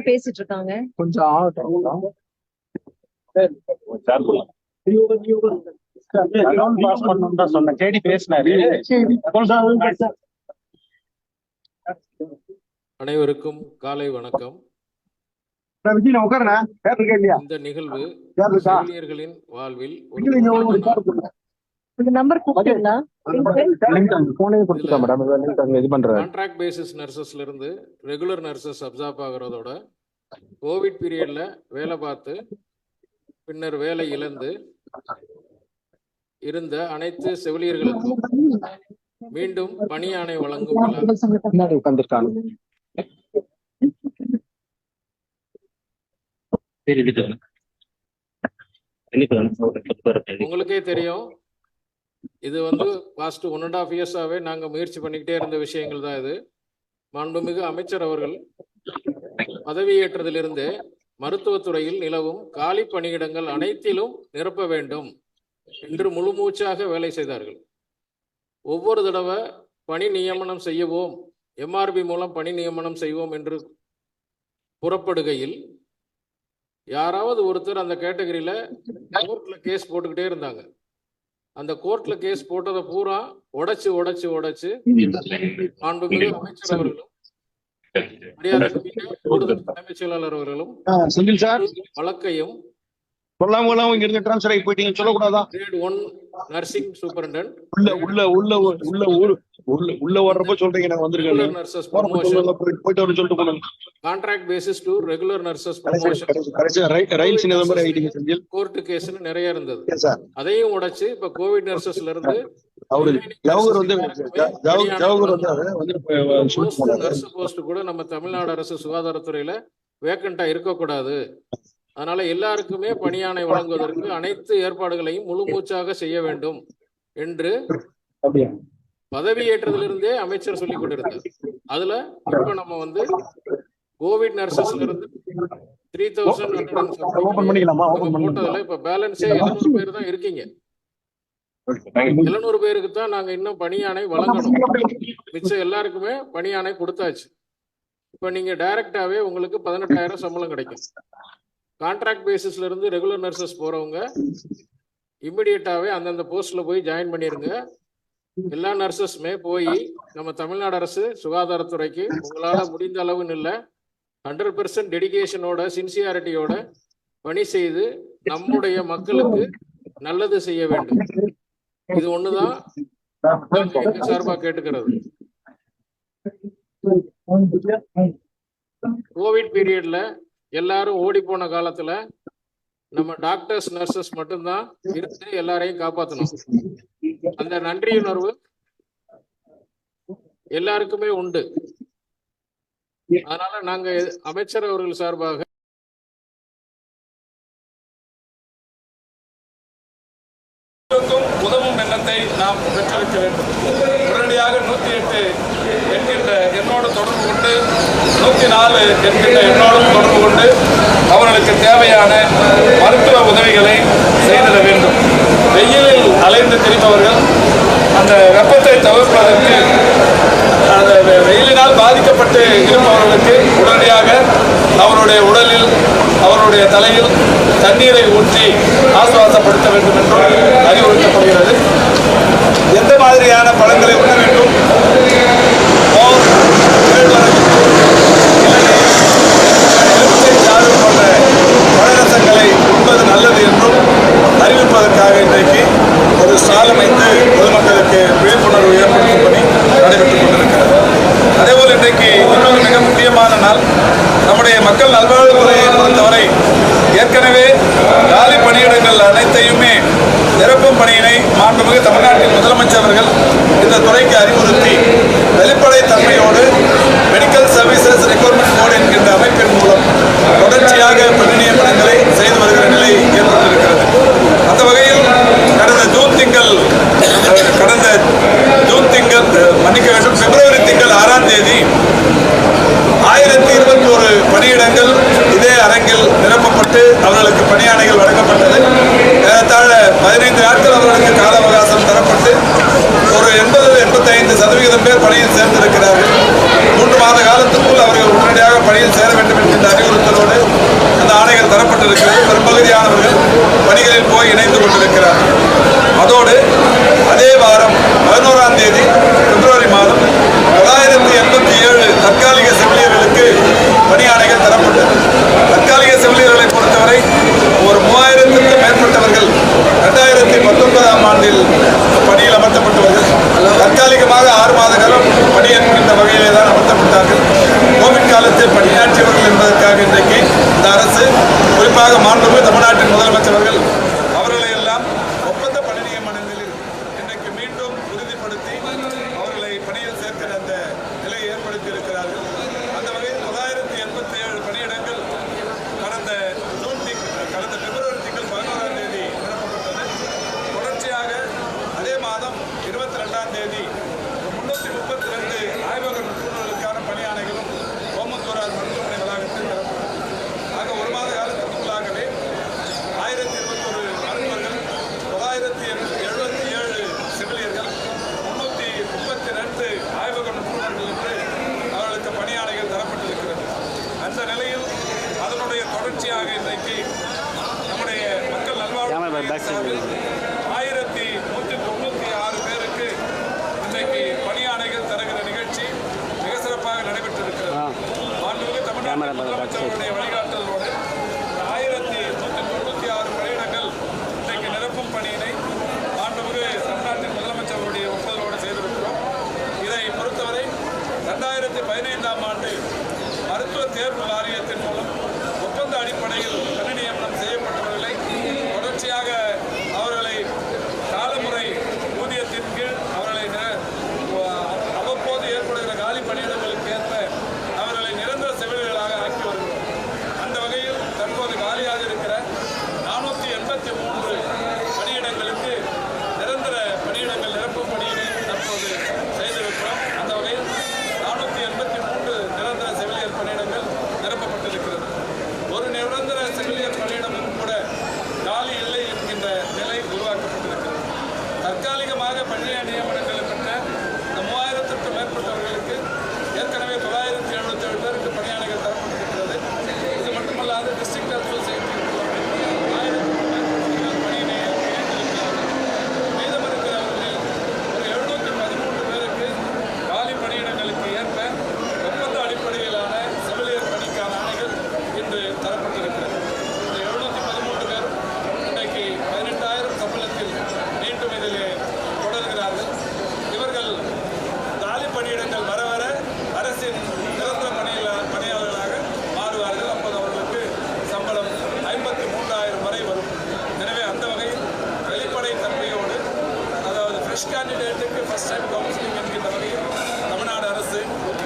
பேசிட்டு இருக்காங்க. அனைவருக்கும் காலை வணக்கம். இந்த நிகழ்வு செவிலியர்களின் வாழ்வில் ஒரு முக்கியமான நாள். இந்த நம்பர் கூப்பிட்டீங்களா? கான்ட்ராக்ட் பேசிஸ் நர்சஸ்ல இருந்து ரெகுலர் நர்சஸ் அப்சார்ப் ஆகிறதோட கோவிட் பீரியட்ல வேலை பார்த்து பின்னர் வேலை இழந்து இருந்த அனைத்து செவிலியர்களுக்கும் மீண்டும் பணியாணை வழங்கும் விழா. உங்களுக்கே தெரியும், இது பாஸ்ட் 1.5 இயர்ஸாவே நாங்க முயற்சி பண்ணிக்கிட்டே இருந்த விஷயங்கள் தான் இது. மாண்புமிகு அமைச்சர் அவர்கள் பதவியேற்றதிலிருந்து மருத்துவத்துறையில் நிலவும் காலி பணியிடங்கள் அனைத்திலும் நிரப்ப வேண்டும் என்று முழுமூச்சாக வேலை செய்தார்கள். ஒவ்வொரு தடவை பணி நியமனம் செய்யவோம், எம்ஆர்பி மூலம் பணி நியமனம் செய்வோம் என்று புறப்படுகையில் யாராவது ஒருத்தர் அந்த கேட்டகரியில கோர்ட்ல கேஸ் போட்டுக்கிட்டே இருந்தாங்க. அந்த கோர்ட்ல கேஸ் போட்டதை பூரா உடைச்சு உடைச்சு உடைச்சு மாண்புமிகு அமைச்சர் அவர்களும் கூடுதல் தலைமைச் செயலாளர் அவர்களும் வழக்கையும் grade 1 nursing superintendent nurses promotion, contract basis to regular nurses promotion, court கேஸ்னு நிறைய இருந்தது. அதையும் உடைச்சு இப்ப கோவிட் நர்சஸ்ல இருந்து நர்ஸ் போஸ்ட் கூட நம்ம தமிழ்நாடு அரசு சுகாதாரத்துறையில வேக்கண்டா இருக்கக்கூடாது. அதனால எல்லாருக்குமே பணியாணை வழங்குவதற்கு அனைத்து ஏற்பாடுகளையும் முழு மூச்சாக செய்ய வேண்டும் என்று பதவியேற்றதிலிருந்தே அமைச்சர் சொல்லிக் கொண்டிருந்தார். அதுல இப்ப நம்ம கோவிட் நர்சஸ்ல இருந்து 3,100 போட்டதுல இப்ப பேலன்ஸே 700 பேர் தான் இருக்கீங்க. 700 பேருக்கு தான் நாங்க இன்னும் பணியாணை வழங்கணும். மிச்சம் எல்லாருக்குமே பணியாணை கொடுத்தாச்சு. இப்ப நீங்க டைரக்டாவே உங்களுக்கு 18,000 சம்பளம் கிடைக்கும். கான்ட்ராக்ட் பேசிஸ்ல இருந்து ரெகுலர் நர்சஸ் போறவங்க இம்மிடியட்டாவே அந்தந்த போஸ்ட்ல போய் ஜாயின் பண்ணிருங்க. எல்லா நர்சஸுமே போய் நம்ம தமிழ்நாடு அரசு சுகாதாரத்துறைக்கு உங்களால முடிந்த அளவுன்னு இல்லை 100% டெடிகேஷனோட சின்சியாரிட்டியோட பணி செய்து நம்முடைய மக்களுக்கு நல்லது செய்ய வேண்டும். இது ஒண்ணுதான் சார்பா கேட்டுக்கிறது. கோவிட் பீரியட்ல எல்லாரும் ஓடி போன காலத்துல நம்ம டாக்டர்ஸ் நர்சஸ் மட்டும்தான் இருந்து எல்லாரையும் காப்பாற்றணும். அந்த நன்றியுணர்வு எல்லாருக்குமே உண்டு. அதனால நாங்க அமைச்சர் அவர்கள் சார்பாக உதவும் எண்ணத்தை நாம் பெற்றிருக்க வேண்டும். உடனடியாக 108 என்கின்ற எண்ணோடு தொடர்பு கொண்டு 104 என்கின்ற எண்ணோடு தொடர்பு கொண்டு அவர்களுக்கு தேவையான மருத்துவ உதவிகளை செய்திட வேண்டும். வெயிலில் அலைந்து திரிபவர்கள் அந்த வெப்பத்தை தவிர்ப்பதற்கு அந்த வெயிலினால் பாதிக்கப்பட்டு இருப்பவர்களுக்கு உடனடியாக அவருடைய உடலில் அவருடைய தலையில் தண்ணீரை ஊற்றி ஆசுவாசப்படுத்த வேண்டும் என்று அறிவுறுத்தப்படுகிறது. எந்த மாதிரியான பழங்களை உண்ண வேண்டும்? மோர், கேழ்வரகு, எலுமிச்சை சாறு போன்ற பழரசங்களை உண்பது நல்லது என்றும் அறிவிப்பதற்காக இன்றைக்கு ஒரு ஸ்டால் அமைத்து பொதுமக்களுக்கு விழிப்புணர்வு ஏற்படுத்தும் பணி நடைபெற்றுக் கொண்டிருக்கிறது. அதேபோல் இன்றைக்கு இன்னொரு மிக முக்கியமான நாள். நம்முடைய மக்கள் நல்வாழ்வுத்துறையை பொறுத்தவரை ஏற்கனவே காலி பணியிடங்கள் அனைத்தையுமே நிரப்பும் பணியினை மாண்புமிகு தமிழ்நாட்டின் முதலமைச்சர் அவர்கள் இந்த துறைக்கு அறிவுறுத்தி வெளிப்படைத்தன்மையோடு மெடிக்கல் சர்வீசஸ் ரெக்ரூட்மெண்ட் போர்டு என்கின்ற அமைப்பின் மூலம் தொடர்ச்சியாக பணி நியமனங்களை செய்து வருகிற நிலை ஏற்பட்டிருக்கிறது. அந்த வகையில் கடந்த ஜூன் திங்கள் பிப்ரவரி திங்கள் 6ஆம் தேதி 1021 பணியிடங்கள் இதே அரங்கில் நிரப்பப்பட்டு அவர்களுக்கு பணியாணைகள் வழங்கப்பட்டது. ஏறத்தாழ 15 நாட்கள் அவர்களுக்கு கால அவகாசம் தரப்பட்டு ஒரு 80-85% பேர் பணியில் சேர்ந்திருக்கிறார்கள். 3 மாத காலத்துக்குள் அவர்கள் உடனடியாக பணியில் சேர வேண்டும் என்கின்ற அறிவுறுத்தலோடு அந்த ஆணைகள் தரப்பட்டிருக்கிறது. பெரும்பகுதியானவர்கள் பணிகளில் போய் இணைந்து கொண்டிருக்கிறார்கள். அதோடு அதே வாரம் 11ஆம் தேதி பிப்ரவரி மாதம் 987 தற்காலிக செவிலியர்களுக்கு பணியாணைகள் தரப்பட்டது. தற்காலிக 2019ஆம் ஆண்டில் பணியில் அமர்த்தப்பட்டவர்கள் தற்காலிகமாக 6 மாத காலம் பணி என்கின்ற வகையிலே தான் அமர்த்தப்பட்டார்கள். கோவிட் காலத்தில் பணியாற்றியவர்கள் என்பதற்காக இன்றைக்கு இந்த அரசு, குறிப்பாக மாண்புமிகு தமிழ்நாட்டின் முதலமைச்சர்கள் அவர்களை எல்லாம் ஒப்பந்த பணி நியமனங்களில் இன்றைக்கு மீண்டும் உறுதிப்படுத்தி அவர்களை பணியில் சேர்க்கிற அந்த நிலையை ஏற்படுத்தி இருக்கிறார்கள். அந்த வகையில் 987 பணியிடங்கள் கடந்த பிப்ரவரி திங்கள் 11ஆம் தேதி நிரப்பப்பட்டது. தொடர்ச்சியாக அதே மாதம் 22ஆம் தேதி 332 ஆய்வக நிபுணர்களுக்கான பணியாணைகளும் ஓமந்தூரார் மருத்துவமனை வளாகத்தில் நிரப்பப்பட்டது. ஆக ஒரு மாத காலத்திற்குள்ளாகவே 1021 மருத்துவர்கள், 977 செவிலியர்கள், 332 ஆய்வக நிபுணர்கள் என்று அவர்களுக்கு பணியாணைகள் தரப்பட்டிருக்கிறது. அந்த நிலையில் அதனுடைய தொடர்ச்சியாக இன்றைக்கு நம்முடைய மக்கள் நல்வாழ்வுத்துறை சார்பில் 1196 பேருக்கு இன்றைக்கு பணியாணைகள் தருகிற நிகழ்ச்சி மிக சிறப்பாக நடைபெற்றிருக்கிறது. மாண்புமிகு தமிழ்நாடு முதலமைச்சருடைய வழிகாட்டலோடு 1196 பணியிடங்கள் இன்றைக்கு நிரப்பும் பணியினை மாண்புமிகு தமிழ்நாட்டின் முதலமைச்சருடைய ஒப்புதலோடு செய்திருக்கிறோம். இதை பொறுத்தவரை 2015ஆம் ஆண்டு மருத்துவ தேர்வு வாரியத்தின் மூலம் ஒப்பந்த அடிப்படையில் பணி நியமனம் செய்யப்பட்டவர்களை தொடர்ச்சியாக அவர்களை காலமுறை ஊதியத்தின் கீழ் அவர்களை அவ்வப்போது ஏற்படுகிற காலி பணியிடங்களுக்கு ஏற்ப அவர்களை நிரந்தர செவிலியர்களாக ஆக்கி வருகிறோம். அந்த வகையில் தற்போது காலியாக இருக்கிற 483 பணியிடங்களுக்கு நிரந்தர பணியிடங்கள் நிரப்பும் பணியினை தற்போது செய்திருக்கிறோம். அந்த வகையில் 483 நிரந்தர செவிலியர் பணியிடங்கள் நிரப்பப்பட்டிருக்கிறது. ஒரு நிரந்தர செவிலியர் பணியிடமும் கூட காலி இல்லை என்கின்ற நிலை உருவாக்கப்பட்டிருக்கிறது. தற்காலிகமாக பணி நியமனங்களை பெற்ற இந்த 3000க்கும் மேற்பட்டவர்களுக்கு ஏற்கனவே 977 பேருக்கு பணியாணைகள் தரப்பட்டிருக்கிறது. இது மட்டுமல்லாது டிஸ்ட்ரிக்ட் ஹெல்த் சொசைட்டி மீதமிருக்கிறவர்களில் ஒரு 713 பேருக்கு காலி பணியிடங்களுக்கு ஏற்ப ஒப்பந்த அடிப்படையிலான செவிலியர் பணிக்கான ஆணைகள் இன்று தரப்பட்டிருக்கிறது. இந்த 713 பேர் இன்றைக்கு 18,000 சம்பளத்தில் மீண்டும் இதிலே தொடர்கிறார்கள். இவர்கள் காலி பணியிடங்கள் வர வர அரசின் நிரந்தர பணியாளர்களாக மாறுவார்கள். அப்போது அவர்களுக்கு சம்பளம் 53,000 வரை வரும். எனவே அந்த வகையில் வெளிப்படை தன்மையோடு, அதாவது ஃப்ரெஷ் கேண்டிடேட்டுக்கு ஃபர்ஸ்ட் டைம் கவுன்சிலிங் என்கின்ற வகையில் தமிழ்நாடு அரசு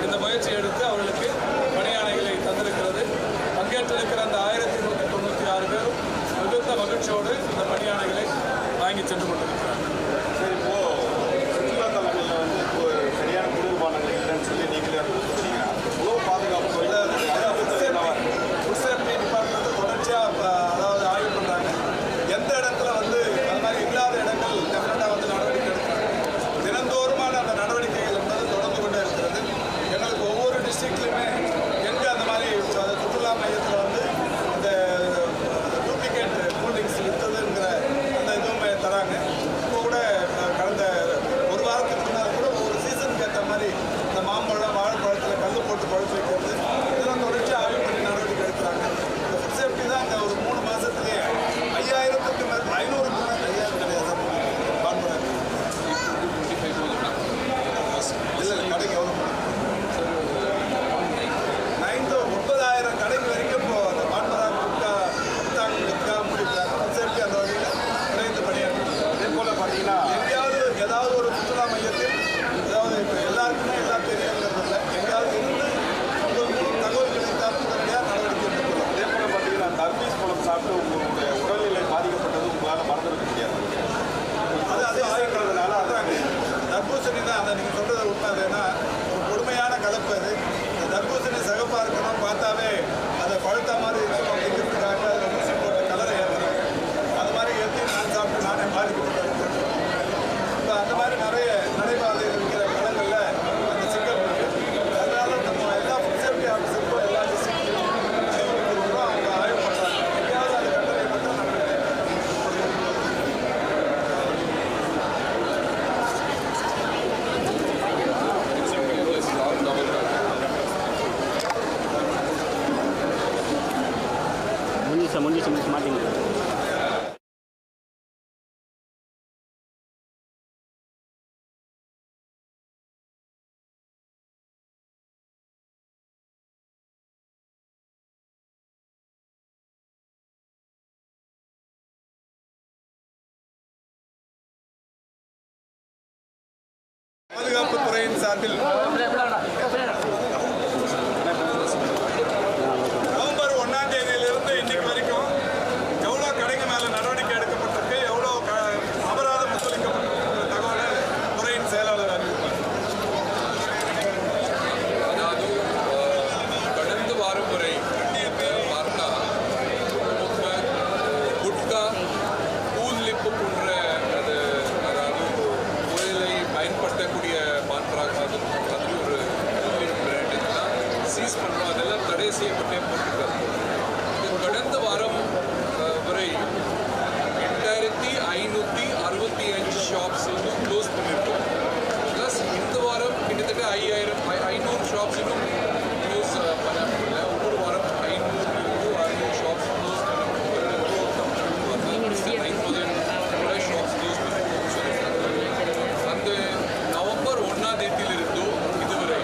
இந்த முயற்சி எடுத்து அவர்களுக்கு பணியாணைகளை தந்திருக்கிறது. பங்கேற்றிருக்கிற அந்த 1196 பேரும் மிகுந்த மகிழ்ச்சியோடு இந்த பணியாணைகளை வாங்கி சென்று கொண்டிருக்கிறார்கள். சரி, இப்போ சுற்றுலா தலங்களில் வந்து இப்போ சரியான குளிர்பானங்கள் இல்லைன்னு சொல்லி நீங்களே கொடுத்துருக்கீங்க. உணவு பாதுகாப்பு ஃபுட் சேஃப்டி டிபார்ட்மெண்ட் தொடர்ச்சியாக அதாவது ஆய்வு பண்ணுறாங்க. எந்த இடத்துல வந்து அது மாதிரி இல்லாத இடங்கள் டெஃபினட்டாக வந்து நடவடிக்கை எடுக்கிறாங்க. தினந்தோறுமான அந்த நடவடிக்கைகள் என்பது தொடர்ந்து கொண்டே இருக்கிறது. எங்களுக்கு ஒவ்வொரு டிஸ்ட்ரிக்ட்லையுமே எங்கே அந்த மாதிரி சுற்றுலா மையத்தில் வந்து இந்த டூப்ளிகேட் கூல்ட்ரிங்க்ஸ் விற்றதுங்கிற அந்த இதுவுமே தராங்க. பாதுகாப்புத்துறையின் சார்பில் நவம்பர் 1ஆம் தேதியிலிருந்து இன்னைக்கு வரைக்கும் எவ்வளோ கடைக்கு மேலே நடவடிக்கை எடுக்கப்பட்டிருக்கு, எவ்வளோ அபராதம் வசூலிக்கப்பட்டிருக்கு தகவலை துறையின் செயலாளர் அறிவிப்பார். அதாவது கடந்த வாரம் வரை பார்த்தா குட்கா கூலிப்பு போன்ற அது அதாவது புயலை பயன்படுத்தக்கூடிய மாற்றாக அது ஒரு பிராண்ட் இதெல்லாம் சீஸ் பண்ணுறோம், அதெல்லாம் தடை செய்யப்பட்டே போட்டிருக்காங்க. கடந்த வாரம் வரை 8565 ஷாப்ஸ் இன்னும் க்ளோஸ் பண்ணியிருக்கோம். ப்ளஸ் இந்த வாரம் கிட்டத்தட்ட 500 ஷாப்ஸ் இன்னும் க்ளோஸ் பண்ண முடியல. ஒவ்வொரு வாரம் 500 to 600 ஷாப்ஸ் க்ளோஸ் பண்ண 9,000 ஷாப்ஸ் க்ளோஸ் பண்ணியிருக்கோம் சொல்லியிருக்காங்க. அந்த நவம்பர் 1ஆம் தேதியிலிருந்து இதுவரை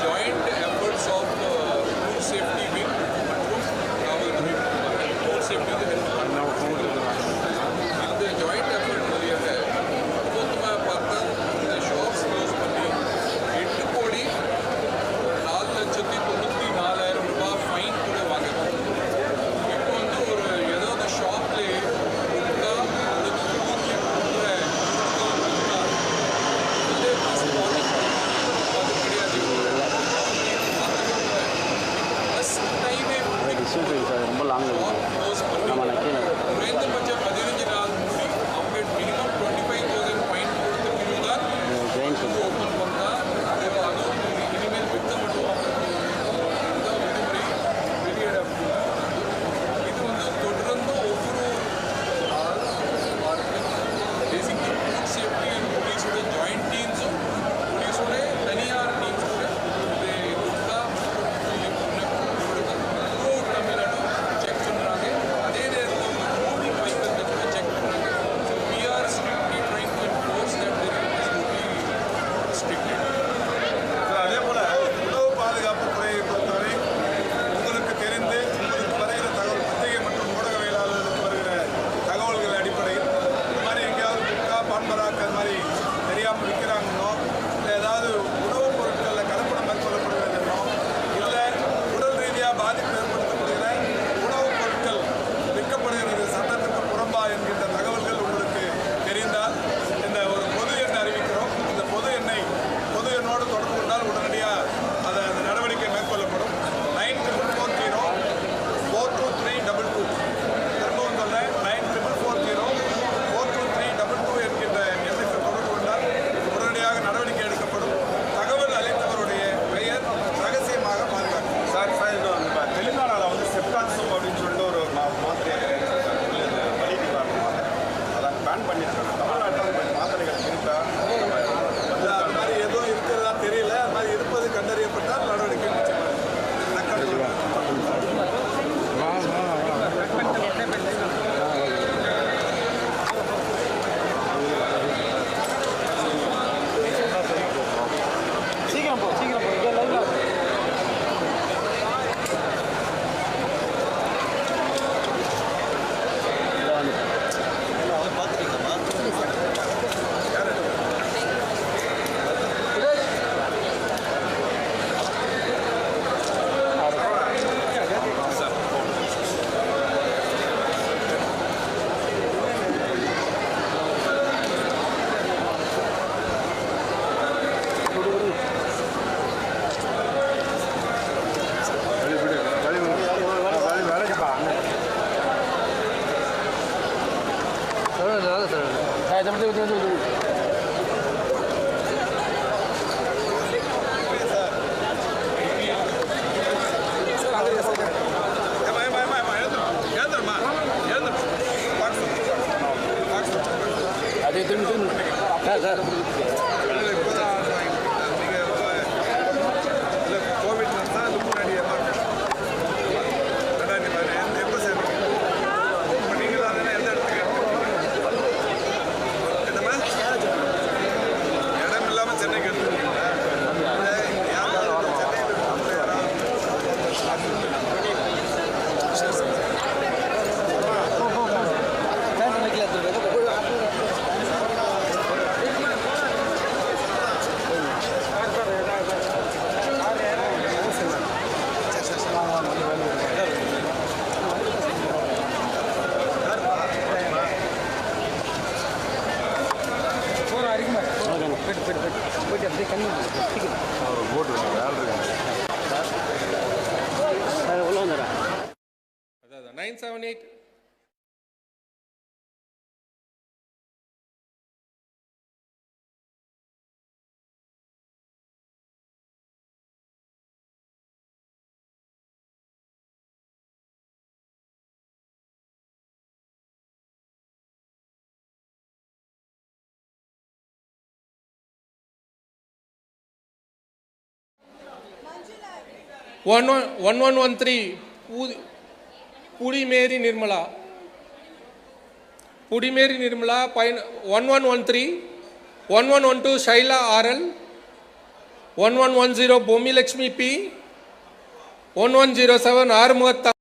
joint efforts of food safety wing மற்றும் காவல்துறை ஃபுட் சேஃப்டி வந்து ஹெல்ப் இந்த ஜாயிண்ட் எஃபர்ட் வழியாக மொத்தமாக பார்த்தா இந்த ஷாப்ஸ் க்ளோஸ் பண்ணி 8,04,94,000 ரூபாய் ஃபைன் கூட வாங்குறோம். இப்போ வந்து ஒரு ஏதாவது ஷாப்லேயே குட்கா அல்லது கூலி போன்ற அது கிடையாது. ஃபஸ்ட் டைமே ரொம்ப லாங் க்ளோஸ் பண்ணி குறைந்தபட்சம் 15 நாள் முடி அவங்க மினிமம் 25,000 ஃபைன் கொடுத்த பிறகு தான் ஓப்பன் பண்ணால் அதுவும் இனிமேல் விற்க மட்டும் விதிமுறை வெளியிட இது வந்து தொடர்ந்து ஒவ்வொரு பேசிக்லி ஃபுட் சேஃப்டி அண்ட் போலீஸோட ஜாயிண்ட் டீம்ஸும் போலீஸோட தனியார் டீம்ஸ் கூட இது குட்கா தமிழ்நாடு செக் பண்ணுறாங்க. அதே நேரத்தில் மூடி வைக்கிறத கூட செக் பண்ணுறாங்க. So we are strictly trying to enforce that there is to be restricted. அதே போல உணவு பாதுகாப்பு துறையை பொறுத்தவரை உங்களுக்கு தெரிந்து உங்களுக்கு வருகிற தகவல் பத்திரிகை மற்றும் ஊடகவியலாளர்களுக்கு வருகிற தகவல்கள் அடிப்படையில் இந்த மாதிரி எங்கேயாவது குட்கா பான்பராக்கு அது மாதிரி தெரியாமல் விற்கிறாங்கன்னோ இல்லை ஏதாவது உணவுப் பொருட்களில் கலப்படம் மேற்கொள்ளப்படுகிறதுனோ இல்லை உடல் ரீதியாக பாதிப்பு ஏற்படுத்தப்படுகிற உணவுப் பொருட்கள் விற்கப்படுகிறது சட்டத்துக்கு புறம்பா என்கின்ற தகவல்கள் உங்களுக்கு தெரிந்தால் இந்த ஒரு பொது எண் அறிவிக்கிறோம். இந்த பொது எண்ணோடு தொடர்பு கொண்டால் உடனடியாக அந்த நடவடிக்கை மேற்கொள்ளப்படும். 9440-42322 திரும்பவும் சொல்ல 9440-42322 என்கின்ற எண்ணுக்கு தொடர்பு கொண்டால் உடனடியாக நடவடிக்கை எடுக்கப்படும். தகவல் அளித்தவருடைய பெயர் ரகசியமாக பாதுகாக்கும். சார் இப்போ தெலுங்கானாவில் வந்து செப்டான்சம் அப்படின்னு சொல்லிட்டு ஒரு மாத்திரை வலி நிவாரணமாக அதை பேன் பண்ணியிருக்காங்க. தமிழ்நாட்டில் அந்த மாதிரி மாத்திரைகள் இருக்கா? அது மாதிரி எதுவும் இருக்கிறதா தெரியல. அது மாதிரி இருப்பது கண்டறியப்பட்டால் நடவடிக்கை நிச்சயமாக கோவிட் தான் அது முன்னாடி எப்போ சேர்ந்தீங்க? இப்போ நீங்கள் அதெல்லாம் எந்த இடத்துக்கு என்னம்மா இடம் இல்லாமல் சென்னைக்கு எடுத்துருக்கீங்களா? அதான் 978. One one one three. Pudi Mary Nirmala. Pudi Mary Nirmala. 1113. 1112 Shaila RL. 1110 Bomi Lakshmi P. 1107 R Muhatta.